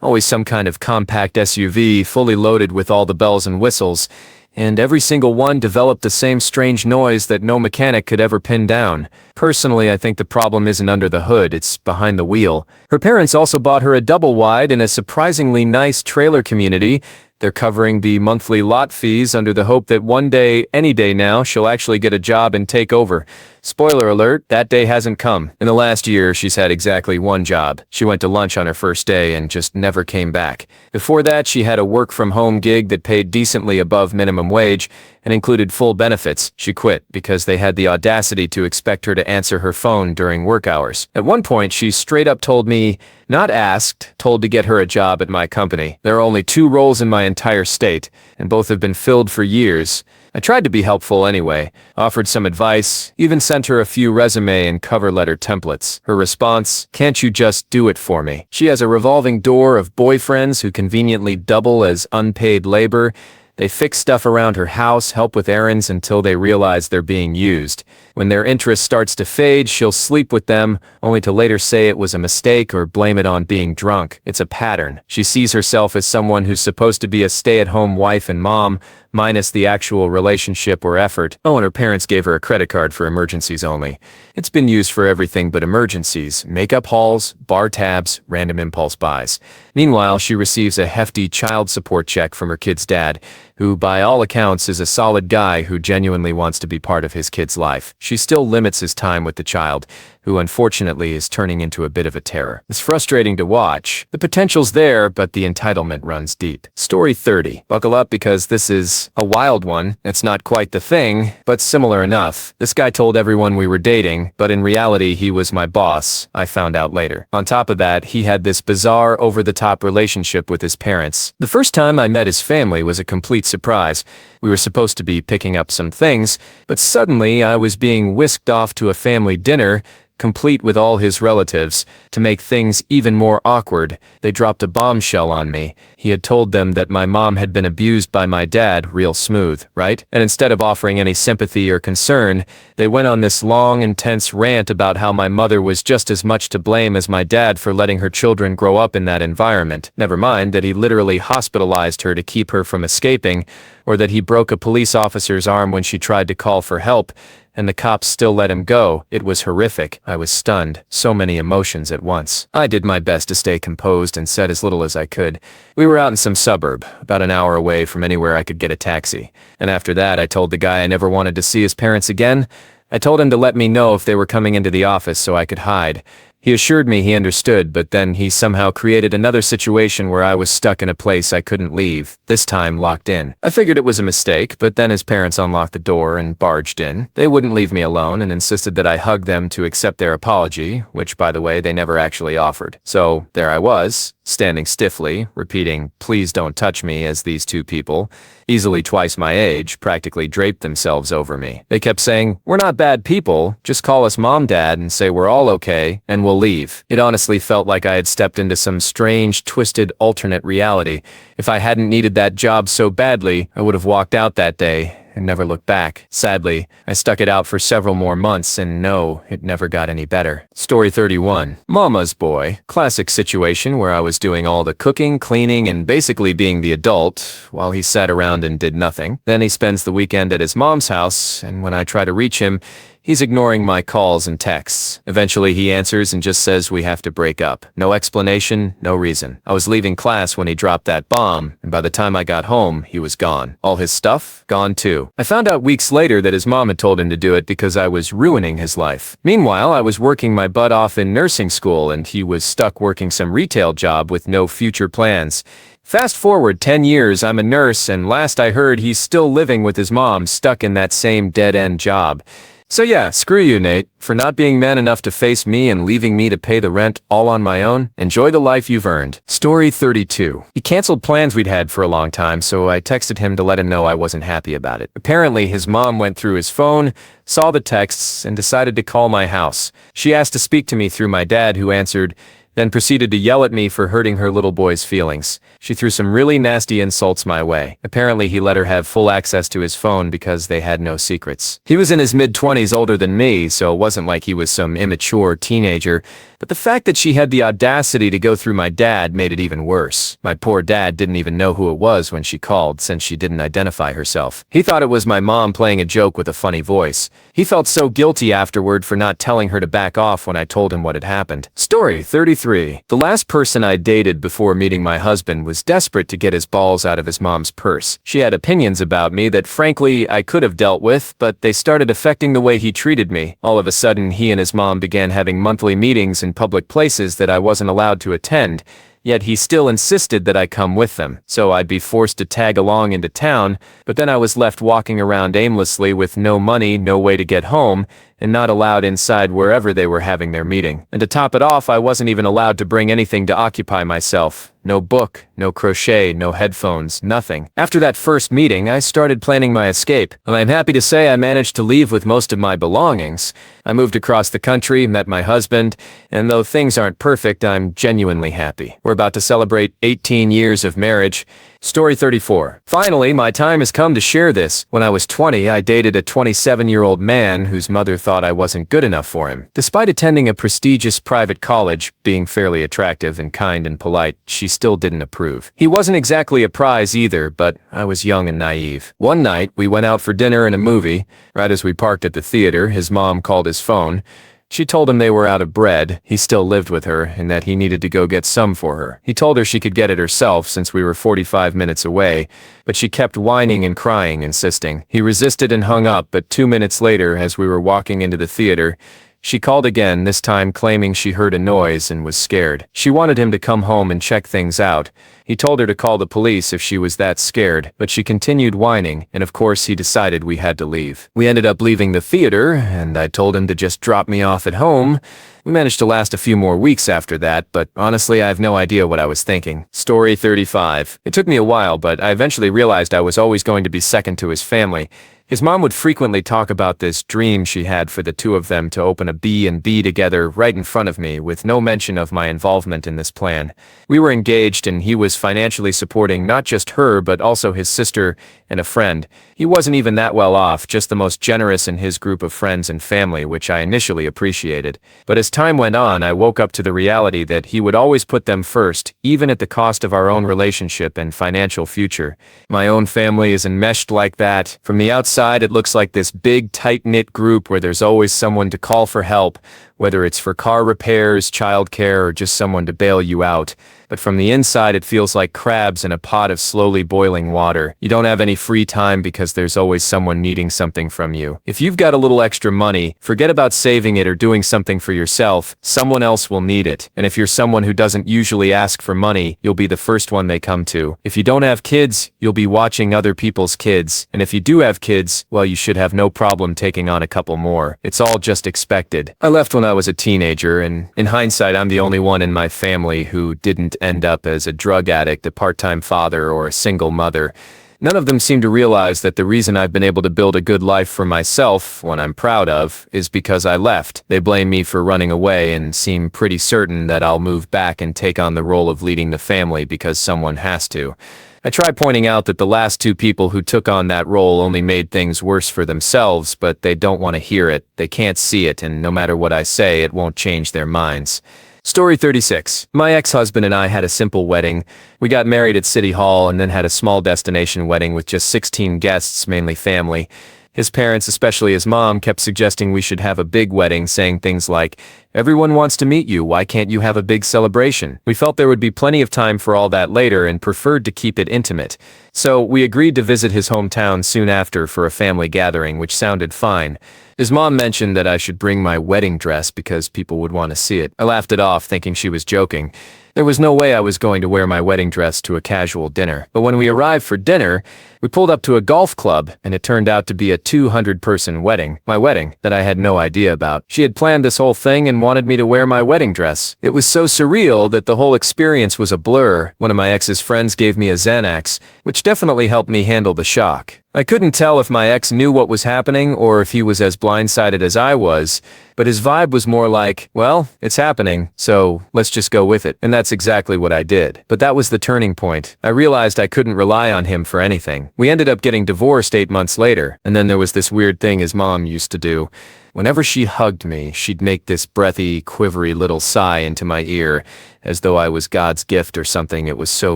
Always some kind of compact SUV, fully loaded with all the bells and whistles, and every single one developed the same strange noise that no mechanic could ever pin down. Personally, I think the problem isn't under the hood, it's behind the wheel. Her parents also bought her a double wide in a surprisingly nice trailer community. They're covering the monthly lot fees under the hope that one day, any day now, she'll actually get a job and take over. Spoiler alert, that day hasn't come. In the last year, she's had exactly one job. She went to lunch on her first day and just never came back. Before that, she had a work-from-home gig that paid decently above minimum wage and included full benefits. She quit because they had the audacity to expect her to answer her phone during work hours. At one point, she straight up told me, not asked, told to get her a job at my company. There are only 2 roles in my entire state, and both have been filled for years. I tried to be helpful anyway, offered some advice, even sent her a few resume and cover letter templates. Her response, "Can't you just do it for me?" She has a revolving door of boyfriends who conveniently double as unpaid labor. They fix stuff around her house, help with errands until they realize they're being used. When their interest starts to fade, she'll sleep with them, only to later say it was a mistake or blame it on being drunk. It's a pattern. She sees herself as someone who's supposed to be a stay-at-home wife and mom, minus the actual relationship or effort. Oh, and her parents gave her a credit card for emergencies only. It's been used for everything but emergencies: makeup hauls, bar tabs, random impulse buys. Meanwhile, she receives a hefty child support check from her kid's dad, who by all accounts is a solid guy who genuinely wants to be part of his kid's life. She still limits his time with the child, who unfortunately is turning into a bit of a terror. It's frustrating to watch. The potential's there, but the entitlement runs deep. Story 30. Buckle up because this is a wild one. It's not quite the thing, but similar enough. This guy told everyone we were dating, but in reality he was my boss, I found out later. On top of that, he had this bizarre, over-the-top relationship with his parents. The first time I met his family was a complete surprise. We were supposed to be picking up some things, but suddenly I was being whisked off to a family dinner, complete with all his relatives. To make things even more awkward, they dropped a bombshell on me. He had told them that my mom had been abused by my dad, real smooth, right? And instead of offering any sympathy or concern, they went on this long, intense rant about how my mother was just as much to blame as my dad for letting her children grow up in that environment. Never mind that he literally hospitalized her to keep her from escaping, or that he broke a police officer's arm when she tried to call for help, and the cops still let him go. It was horrific. I was stunned. So many emotions at once. I did my best to stay composed and said as little as I could. We were out in some suburb, about an hour away from anywhere I could get a taxi. And after that, I told the guy I never wanted to see his parents again. I told him to let me know if they were coming into the office so I could hide. He assured me he understood, but then he somehow created another situation where I was stuck in a place I couldn't leave, this time locked in. I figured it was a mistake, but then his parents unlocked the door and barged in. They wouldn't leave me alone and insisted that I hug them to accept their apology, which, by the way, they never actually offered. So there I was, standing stiffly, repeating, "Please don't touch me," as these two people, easily twice my age, practically draped themselves over me. They kept saying, "We're not bad people, just call us mom, dad, and say we're all okay, and we'll leave." It honestly felt like I had stepped into some strange, twisted, alternate reality. If I hadn't needed that job so badly, I would have walked out that day and never looked back. Sadly, I stuck it out for several more months, and no, it never got any better. Story 31. Mama's boy. Classic situation where I was doing all the cooking, cleaning, and basically being the adult, while he sat around and did nothing. Then he spends the weekend at his mom's house, and when I try to reach him, he's ignoring my calls and texts. Eventually he answers and just says we have to break up. No explanation, no reason. I was leaving class when he dropped that bomb, and by the time I got home, he was gone. All his stuff, gone too. I found out weeks later that his mom had told him to do it because I was ruining his life. Meanwhile, I was working my butt off in nursing school, and he was stuck working some retail job with no future plans. Fast forward 10 years, I'm a nurse, and last I heard he's still living with his mom, stuck in that same dead-end job. So yeah, screw you, Nate, for not being man enough to face me and leaving me to pay the rent all on my own. Enjoy the life you've earned. Story 32. He canceled plans we'd had for a long time, so I texted him to let him know I wasn't happy about it. Apparently, his mom went through his phone, saw the texts, and decided to call my house. She asked to speak to me through my dad, who answered, then proceeded to yell at me for hurting her little boy's feelings. She threw some really nasty insults my way. Apparently he let her have full access to his phone because they had no secrets. He was in his mid-20s, older than me, so it wasn't like he was some immature teenager, but the fact that she had the audacity to go through my dad made it even worse. My poor dad didn't even know who it was when she called, since she didn't identify herself. He thought it was my mom playing a joke with a funny voice. He felt so guilty afterward for not telling her to back off when I told him what had happened. Story 33. The last person I dated before meeting my husband was desperate to get his balls out of his mom's purse. She had opinions about me that frankly I could have dealt with, but they started affecting the way he treated me. All of a sudden, he and his mom began having monthly meetings in public places that I wasn't allowed to attend, yet he still insisted that I come with them, so I'd be forced to tag along into town, but then I was left walking around aimlessly with no money, no way to get home, and not allowed inside wherever they were having their meeting. And to top it off, I wasn't even allowed to bring anything to occupy myself. No book, no crochet, no headphones, nothing. After that first meeting, I started planning my escape, and I'm happy to say I managed to leave with most of my belongings. I moved across the country, met my husband, and though things aren't perfect, I'm genuinely happy. We're about to celebrate 18 years of marriage. Story 34. Finally, my time has come to share this. When I was 20, I dated a 27-year-old man whose mother thought I wasn't good enough for him. Despite attending a prestigious private college, being fairly attractive and kind and polite, she still didn't approve. He wasn't exactly a prize either, but I was young and naive. One night, we went out for dinner and a movie. Right as we parked at the theater, his mom called his phone. She told him they were out of bread, he still lived with her, and that he needed to go get some for her. He told her she could get it herself since we were 45 minutes away, but she kept whining and crying, insisting. He resisted and hung up, but 2 minutes later, as we were walking into the theater, she called again, this time claiming she heard a noise and was scared. She wanted him to come home and check things out. He told her to call the police if she was that scared, but she continued whining, and of course he decided we had to leave. We ended up leaving the theater, and I told him to just drop me off at home. We managed to last a few more weeks after that, but honestly I have no idea what I was thinking. Story 35. It took me a while, but I eventually realized I was always going to be second to his family. His mom would frequently talk about this dream she had for the two of them to open a B&B together right in front of me, with no mention of my involvement in this plan. We were engaged and he was financially supporting not just her but also his sister and a friend. He wasn't even that well off, just the most generous in his group of friends and family, which I initially appreciated. But as time went on, I woke up to the reality that he would always put them first, even at the cost of our own relationship and financial future. My own family is enmeshed like that. From the outside, it looks like this big, tight-knit group where there's always someone to call for help, whether it's for car repairs, childcare, or just someone to bail you out. But from the inside, it feels like crabs in a pot of slowly boiling water. You don't have any free time because there's always someone needing something from you. If you've got a little extra money, forget about saving it or doing something for yourself. Someone else will need it. And if you're someone who doesn't usually ask for money, you'll be the first one they come to. If you don't have kids, you'll be watching other people's kids. And if you do have kids, well, you should have no problem taking on a couple more. It's all just expected. I left when I was a teenager, and in hindsight, I'm the only one in my family who didn't end up as a drug addict, a part-time father, or a single mother. None of them seem to realize that the reason I've been able to build a good life for myself, one I'm proud of, is because I left. They blame me for running away and seem pretty certain that I'll move back and take on the role of leading the family because someone has to. I try pointing out that the last two people who took on that role only made things worse for themselves, but they don't want to hear it, they can't see it, and no matter what I say, it won't change their minds. Story 36. My ex-husband and I had a simple wedding. We got married at City Hall and then had a small destination wedding with just 16 guests, mainly family. His parents, especially his mom, kept suggesting we should have a big wedding, saying things like, "Everyone wants to meet you, why can't you have a big celebration?" We felt there would be plenty of time for all that later and preferred to keep it intimate. So we agreed to visit his hometown soon after for a family gathering, which sounded fine. His mom mentioned that I should bring my wedding dress because people would want to see it. I laughed it off, thinking she was joking. There was no way I was going to wear my wedding dress to a casual dinner. But when we arrived for dinner, we pulled up to a golf club, and it turned out to be a 200-person wedding. My wedding, that I had no idea about. She had planned this whole thing and wanted me to wear my wedding dress. It was so surreal that the whole experience was a blur. One of my ex's friends gave me a Xanax, which definitely helped me handle the shock. I couldn't tell if my ex knew what was happening or if he was as blindsided as I was, but his vibe was more like, well, it's happening, so let's just go with it. And that's exactly what I did. But that was the turning point. I realized I couldn't rely on him for anything. We ended up getting divorced 8 months later, and then there was this weird thing his mom used to do. Whenever she hugged me, she'd make this breathy, quivery little sigh into my ear, as though I was God's gift or something. It was so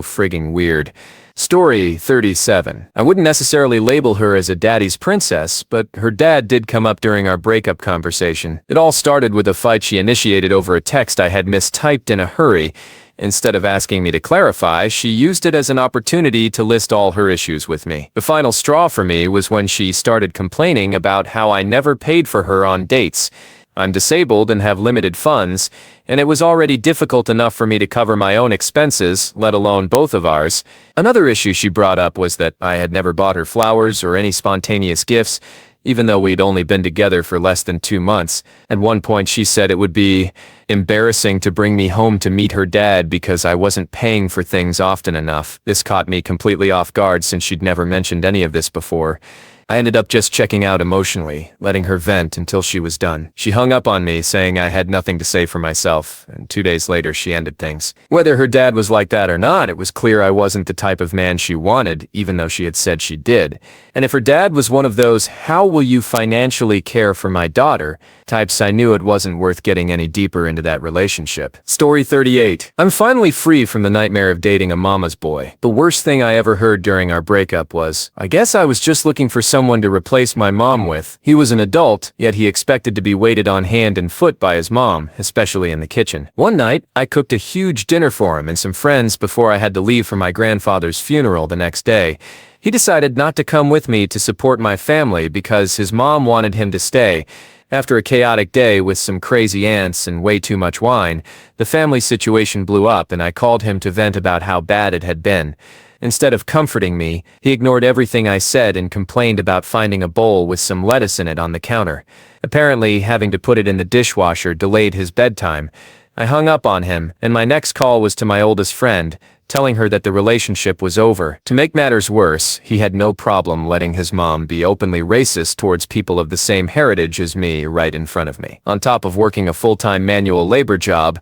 frigging weird. Story 37. I wouldn't necessarily label her as a daddy's princess, but her dad did come up during our breakup conversation. It all started with a fight she initiated over a text I had mistyped in a hurry. Instead of asking me to clarify, she used it as an opportunity to list all her issues with me. The final straw for me was when she started complaining about how I never paid for her on dates. I'm disabled and have limited funds, and it was already difficult enough for me to cover my own expenses, let alone both of ours. Another issue she brought up was that I had never bought her flowers or any spontaneous gifts. even though we'd only been together for less than 2 months. At one point she said it would be embarrassing to bring me home to meet her dad because I wasn't paying for things often enough. This caught me completely off guard since she'd never mentioned any of this before. I ended up just checking out emotionally, letting her vent until she was done. She hung up on me, saying I had nothing to say for myself, and 2 days later she ended things. Whether her dad was like that or not, it was clear I wasn't the type of man she wanted, even though she had said she did. And if her dad was one of those "how will you financially care for my daughter" types, I knew it wasn't worth getting any deeper into that relationship. Story 38. I'm finally free from the nightmare of dating a mama's boy. The worst thing I ever heard during our breakup was, I guess I was just looking for someone to replace my mom with. He was an adult, yet he expected to be waited on hand and foot by his mom, especially in the kitchen. One night, I cooked a huge dinner for him and some friends before I had to leave for my grandfather's funeral the next day. He decided not to come with me to support my family because his mom wanted him to stay. After a chaotic day with some crazy aunts and way too much wine, the family situation blew up and I called him to vent about how bad it had been. Instead of comforting me, he ignored everything I said and complained about finding a bowl with some lettuce in it on the counter. Apparently, having to put it in the dishwasher delayed his bedtime. I hung up on him, and my next call was to my oldest friend, telling her that the relationship was over. To make matters worse, he had no problem letting his mom be openly racist towards people of the same heritage as me right in front of me. On top of working a full-time manual labor job,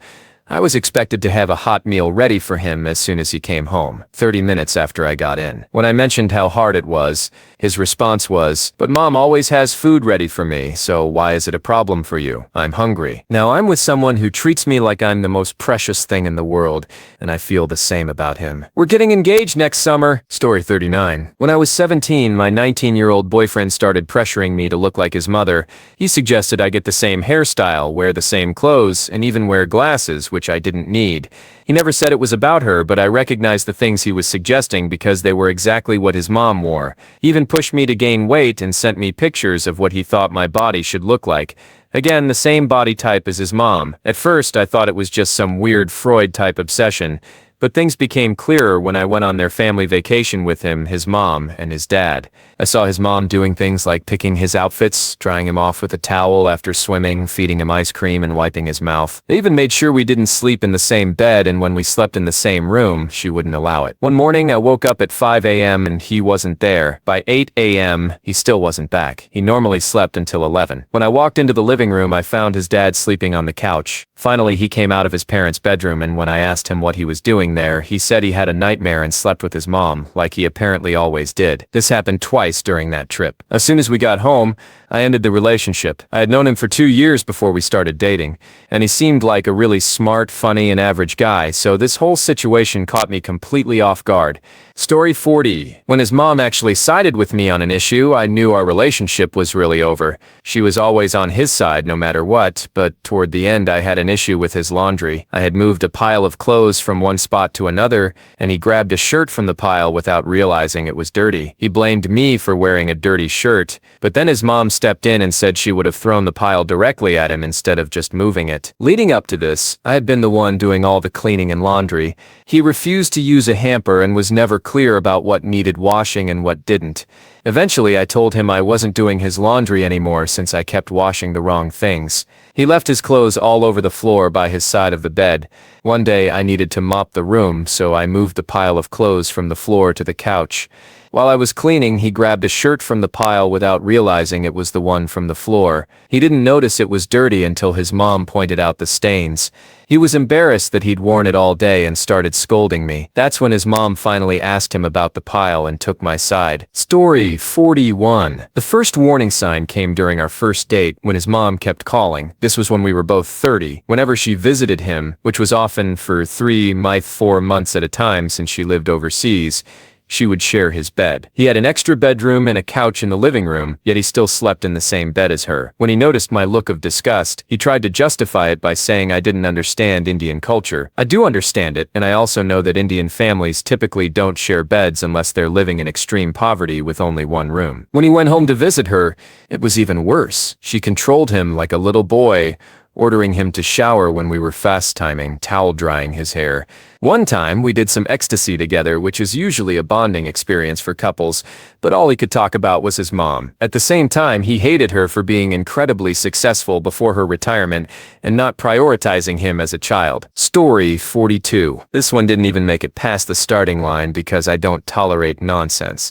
I was expected to have a hot meal ready for him as soon as he came home, 30 minutes after I got in. When I mentioned how hard it was, his response was, "But mom always has food ready for me, so why is it a problem for you? I'm hungry." Now I'm with someone who treats me like I'm the most precious thing in the world, and I feel the same about him. We're getting engaged next summer. Story 39. When I was 17, my 19-year-old boyfriend started pressuring me to look like his mother. He suggested I get the same hairstyle, wear the same clothes, and even wear glasses, which I didn't need. He never said it was about her, but I recognized the things he was suggesting because they were exactly what his mom wore. He even pushed me to gain weight and sent me pictures of what he thought my body should look like. Again, the same body type as his mom. At first, I thought it was just some weird Freud-type obsession, but things became clearer when I went on their family vacation with him, his mom, and his dad. I saw his mom doing things like picking his outfits, drying him off with a towel after swimming, feeding him ice cream, and wiping his mouth. They even made sure we didn't sleep in the same bed, and when we slept in the same room, she wouldn't allow it. One morning, I woke up at 5 a.m. and he wasn't there. By 8 a.m., he still wasn't back. He normally slept until 11. When I walked into the living room, I found his dad sleeping on the couch. Finally, he came out of his parents' bedroom, and when I asked him what he was doing there, he said he had a nightmare and slept with his mom, like he apparently always did. This happened twice during that trip. As soon as we got home, I ended the relationship. I had known him for 2 years before we started dating, and he seemed like a really smart, funny, and average guy, so this whole situation caught me completely off guard. Story 40. When his mom actually sided with me on an issue, I knew our relationship was really over. She was always on his side no matter what, but toward the end I had an issue with his laundry. I had moved a pile of clothes from one spot to another, and he grabbed a shirt from the pile without realizing it was dirty. He blamed me for wearing a dirty shirt, but then his mom stepped in and said she would have thrown the pile directly at him instead of just moving it. Leading up to this, I had been the one doing all the cleaning and laundry. He refused to use a hamper and was never clear about what needed washing and what didn't. Eventually, I told him I wasn't doing his laundry anymore since I kept washing the wrong things. He left his clothes all over the floor by his side of the bed. One day, I needed to mop the room, so I moved the pile of clothes from the floor to the couch. While I was cleaning, he grabbed a shirt from the pile without realizing it was the one from the floor. He didn't notice it was dirty until his mom pointed out the stains. He was embarrassed that he'd worn it all day and started scolding me. That's when his mom finally asked him about the pile and took my side. Story 41. The first warning sign came during our first date when his mom kept calling. This was when we were both 30. Whenever she visited him, which was often for 3, 4 months at a time since she lived overseas, she would share his bed. He had an extra bedroom and a couch in the living room, yet he still slept in the same bed as her. When he noticed my look of disgust, he tried to justify it by saying I didn't understand Indian culture. I do understand it, and I also know that Indian families typically don't share beds unless they're living in extreme poverty with only one room. When he went home to visit her, it was even worse. She controlled him like a little boy, ordering him to shower when we were fast timing, towel drying his hair. One time, we did some ecstasy together, which is usually a bonding experience for couples, but all he could talk about was his mom. At the same time, he hated her for being incredibly successful before her retirement and not prioritizing him as a child. Story 42. This one didn't even make it past the starting line because I don't tolerate nonsense.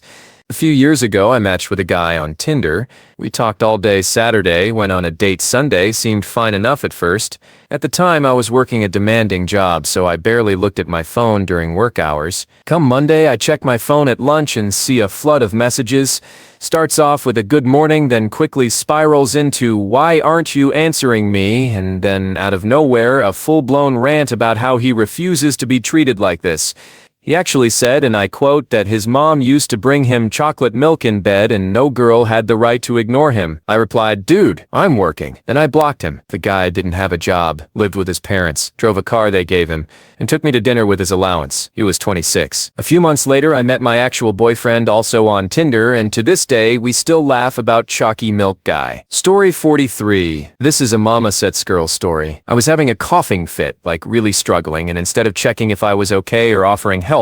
A few years ago, I matched with a guy on Tinder. We talked all day Saturday, went on a date Sunday, seemed fine enough at first. At the time, I was working a demanding job, so I barely looked at my phone during work hours. Come Monday, I check my phone at lunch and see a flood of messages. Starts off with a good morning, then quickly spirals into, "Why aren't you answering me?" And then, out of nowhere, a full-blown rant about how he refuses to be treated like this. He actually said, and I quote, that his mom used to bring him chocolate milk in bed and no girl had the right to ignore him. I replied, "Dude, I'm working." Then I blocked him. The guy didn't have a job, lived with his parents, drove a car they gave him, and took me to dinner with his allowance. He was 26. A few months later, I met my actual boyfriend also on Tinder, and to this day, we still laugh about chalky milk guy. Story 43. This is a mama sets girl story. I was having a coughing fit, like really struggling, and instead of checking if I was okay or offering help,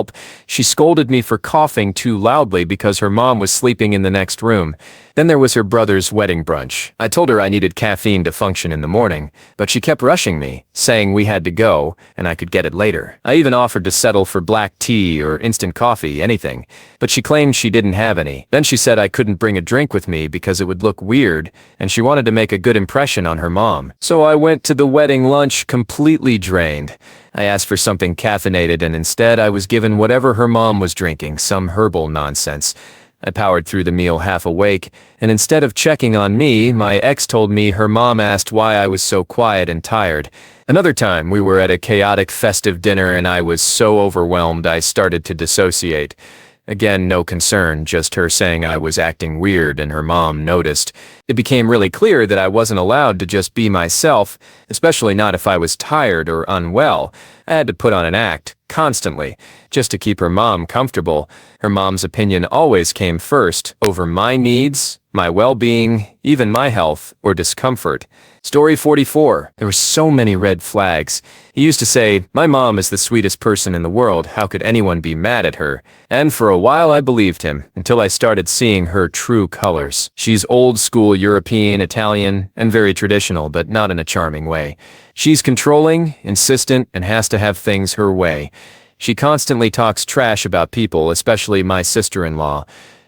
she scolded me for coughing too loudly because her mom was sleeping in the next room. Then there was her brother's wedding brunch. I told her I needed caffeine to function in the morning, but she kept rushing me, saying we had to go and I could get it later. I even offered to settle for black tea or instant coffee, anything, but she claimed she didn't have any. Then she said I couldn't bring a drink with me because it would look weird, and she wanted to make a good impression on her mom. So I went to the wedding lunch completely drained. I asked for something caffeinated and instead I was given whatever her mom was drinking, some herbal nonsense. I powered through the meal half awake, and instead of checking on me, my ex told me her mom asked why I was so quiet and tired. Another time, we were at a chaotic festive dinner and I was so overwhelmed I started to dissociate. Again, no concern, just her saying I was acting weird and her mom noticed. It became really clear that I wasn't allowed to just be myself, especially not if I was tired or unwell. I had to put on an act, constantly, just to keep her mom comfortable. Her mom's opinion always came first, over my needs, my well-being, even my health or discomfort. Story 44. There were so many red flags. He used to say, "My mom is the sweetest person in the world, how could anyone be mad at her?" And for a while I believed him, until I started seeing her true colors. She's old school European, Italian, and very traditional, but not in a charming way. She's controlling, insistent, and has to have things her way. She constantly talks trash about people, especially my sister-in-law.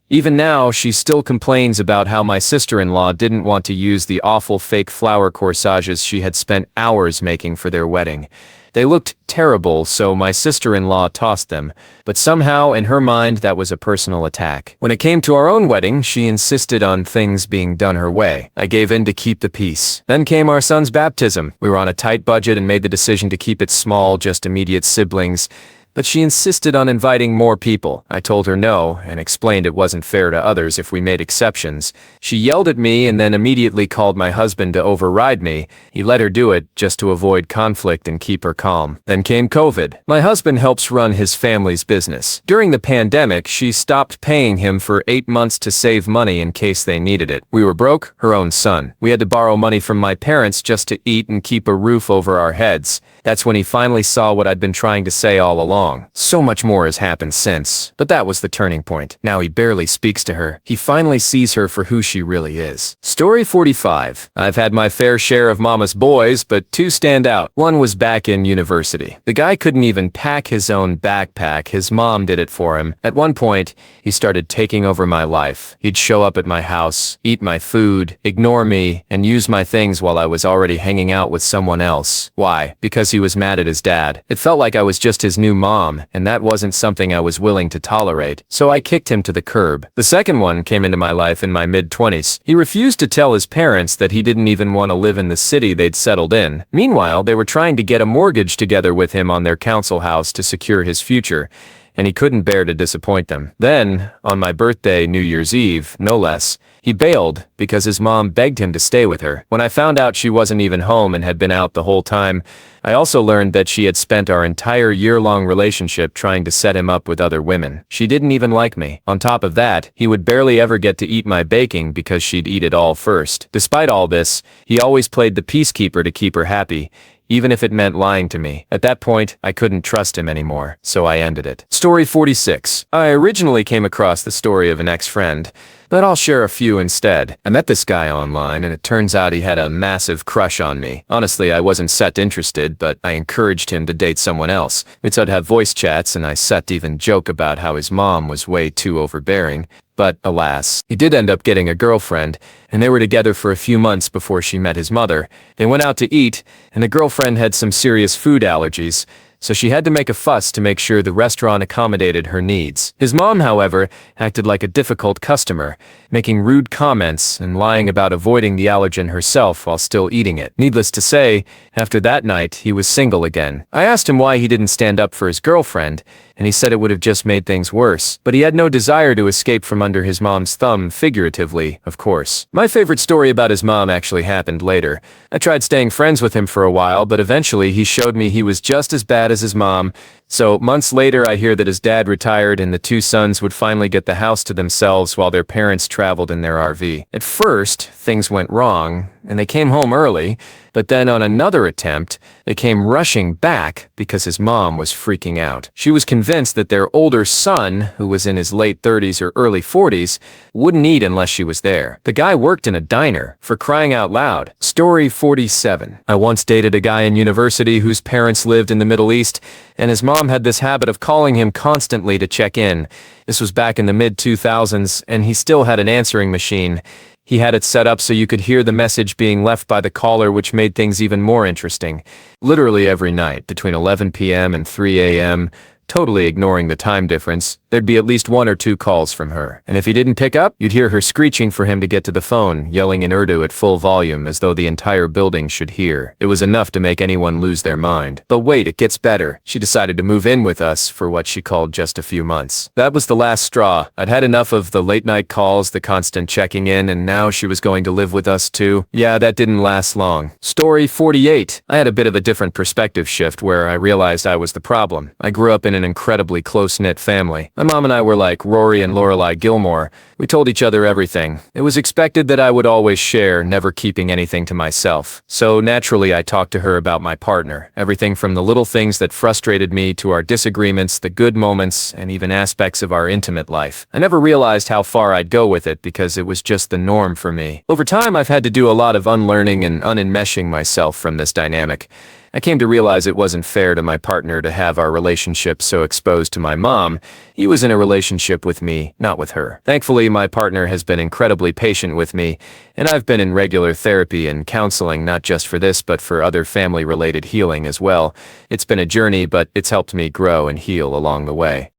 Even now, she still complains about how my sister-in-law didn't want to use the awful fake flower corsages she had spent hours making for their wedding. They looked terrible, so my sister-in-law tossed them, but somehow in her mind that was a personal attack. When it came to our own wedding, she insisted on things being done her way. I gave in to keep the peace. Then came our son's baptism. We were on a tight budget and made the decision to keep it small, just immediate siblings. But she insisted on inviting more people. I told her no, and explained it wasn't fair to others if we made exceptions. She yelled at me and then immediately called my husband to override me. He let her do it just to avoid conflict and keep her calm. Then came COVID. My husband helps run his family's business. During the pandemic, she stopped paying him for 8 months to save money in case they needed it. We were broke, her own son. We had to borrow money from my parents just to eat and keep a roof over our heads. That's when he finally saw what I'd been trying to say all along. So much more has happened since, but that was the turning point. Now he barely speaks to her. He finally sees her for who she really is. Story 45. I've had my fair share of mama's boys, but two stand out. One was back in university. The guy couldn't even pack his own backpack. His mom did it for him. At one point, he started taking over my life. He'd show up at my house, eat my food, ignore me, and use my things while I was already hanging out with someone else. Why? Because he was mad at his dad. It felt like I was just his new mom, and that wasn't something I was willing to tolerate, so I kicked him to the curb. The second one came into my life in my mid-20s. He refused to tell his parents that he didn't even want to live in the city they'd settled in. Meanwhile, they were trying to get a mortgage together with him on their council house to secure his future. and he couldn't bear to disappoint them. Then, on my birthday, New Year's Eve, no less, he bailed because his mom begged him to stay with her. When I found out she wasn't even home and had been out the whole time, I also learned that she had spent our entire year-long relationship trying to set him up with other women. She didn't even like me. On top of that, he would barely ever get to eat my baking because she'd eat it all first. Despite all this, he always played the peacekeeper to keep her happy, even if it meant lying to me. At that point, I couldn't trust him anymore, so I ended it. Story 46. I originally came across the story of an ex-friend, but I'll share a few instead. I met this guy online, and it turns out he had a massive crush on me. Honestly, I wasn't set interested, but I encouraged him to date someone else. We'd have voice chats, and I set to even joke about how his mom was way too overbearing. But, alas, he did end up getting a girlfriend, and they were together for a few months before she met his mother. They went out to eat, and the girlfriend had some serious food allergies, so she had to make a fuss to make sure the restaurant accommodated her needs. His mom, however, acted like a difficult customer, making rude comments and lying about avoiding the allergen herself while still eating it. Needless to say, after that night, he was single again. I asked him why he didn't stand up for his girlfriend, and he said it would have just made things worse. But he had no desire to escape from under his mom's thumb, figuratively, of course. My favorite story about his mom actually happened later. I tried staying friends with him for a while, but eventually he showed me he was just as bad as his mom. So, months later, I hear that his dad retired and the two sons would finally get the house to themselves while their parents traveled in their RV. At first, things went wrong, and they came home early, but then on another attempt, they came rushing back because his mom was freaking out. She was convinced that their older son, who was in his late 30s or early 40s, wouldn't eat unless she was there. The guy worked in a diner, for crying out loud. Story 47. I once dated a guy in university whose parents lived in the Middle East, and his mom had this habit of calling him constantly to check in. This was back in the mid-2000s, and he still had an answering machine. He had it set up so you could hear the message being left by the caller, which made things even more interesting. Literally every night, between 11 p.m. and 3 a.m., totally ignoring the time difference, there'd be at least 1 or 2 calls from her. And if he didn't pick up, you'd hear her screeching for him to get to the phone, yelling in Urdu at full volume as though the entire building should hear. It was enough to make anyone lose their mind. But wait, it gets better. She decided to move in with us for what she called just a few months. That was the last straw. I'd had enough of the late-night calls, the constant checking in, and now she was going to live with us too. Yeah, that didn't last long. Story 48. I had a bit of a different perspective shift where I realized I was the problem. I grew up in an incredibly close-knit family. My mom and I were like Rory and Lorelai Gilmore. We told each other everything. It was expected that I would always share, never keeping anything to myself. So naturally, I talked to her about my partner. Everything from the little things that frustrated me to our disagreements, the good moments, and even aspects of our intimate life. I never realized how far I'd go with it because it was just the norm for me. Over time, I've had to do a lot of unlearning and unenmeshing myself from this dynamic. I came to realize it wasn't fair to my partner to have our relationship so exposed to my mom. He was in a relationship with me, not with her. Thankfully, my partner has been incredibly patient with me, and I've been in regular therapy and counseling not just for this but for other family-related healing as well. It's been a journey, but it's helped me grow and heal along the way.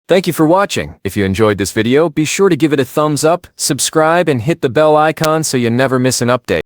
Thank you for watching. If you enjoyed this video, be sure to give it a thumbs up, subscribe, and hit the bell icon so you never miss an update.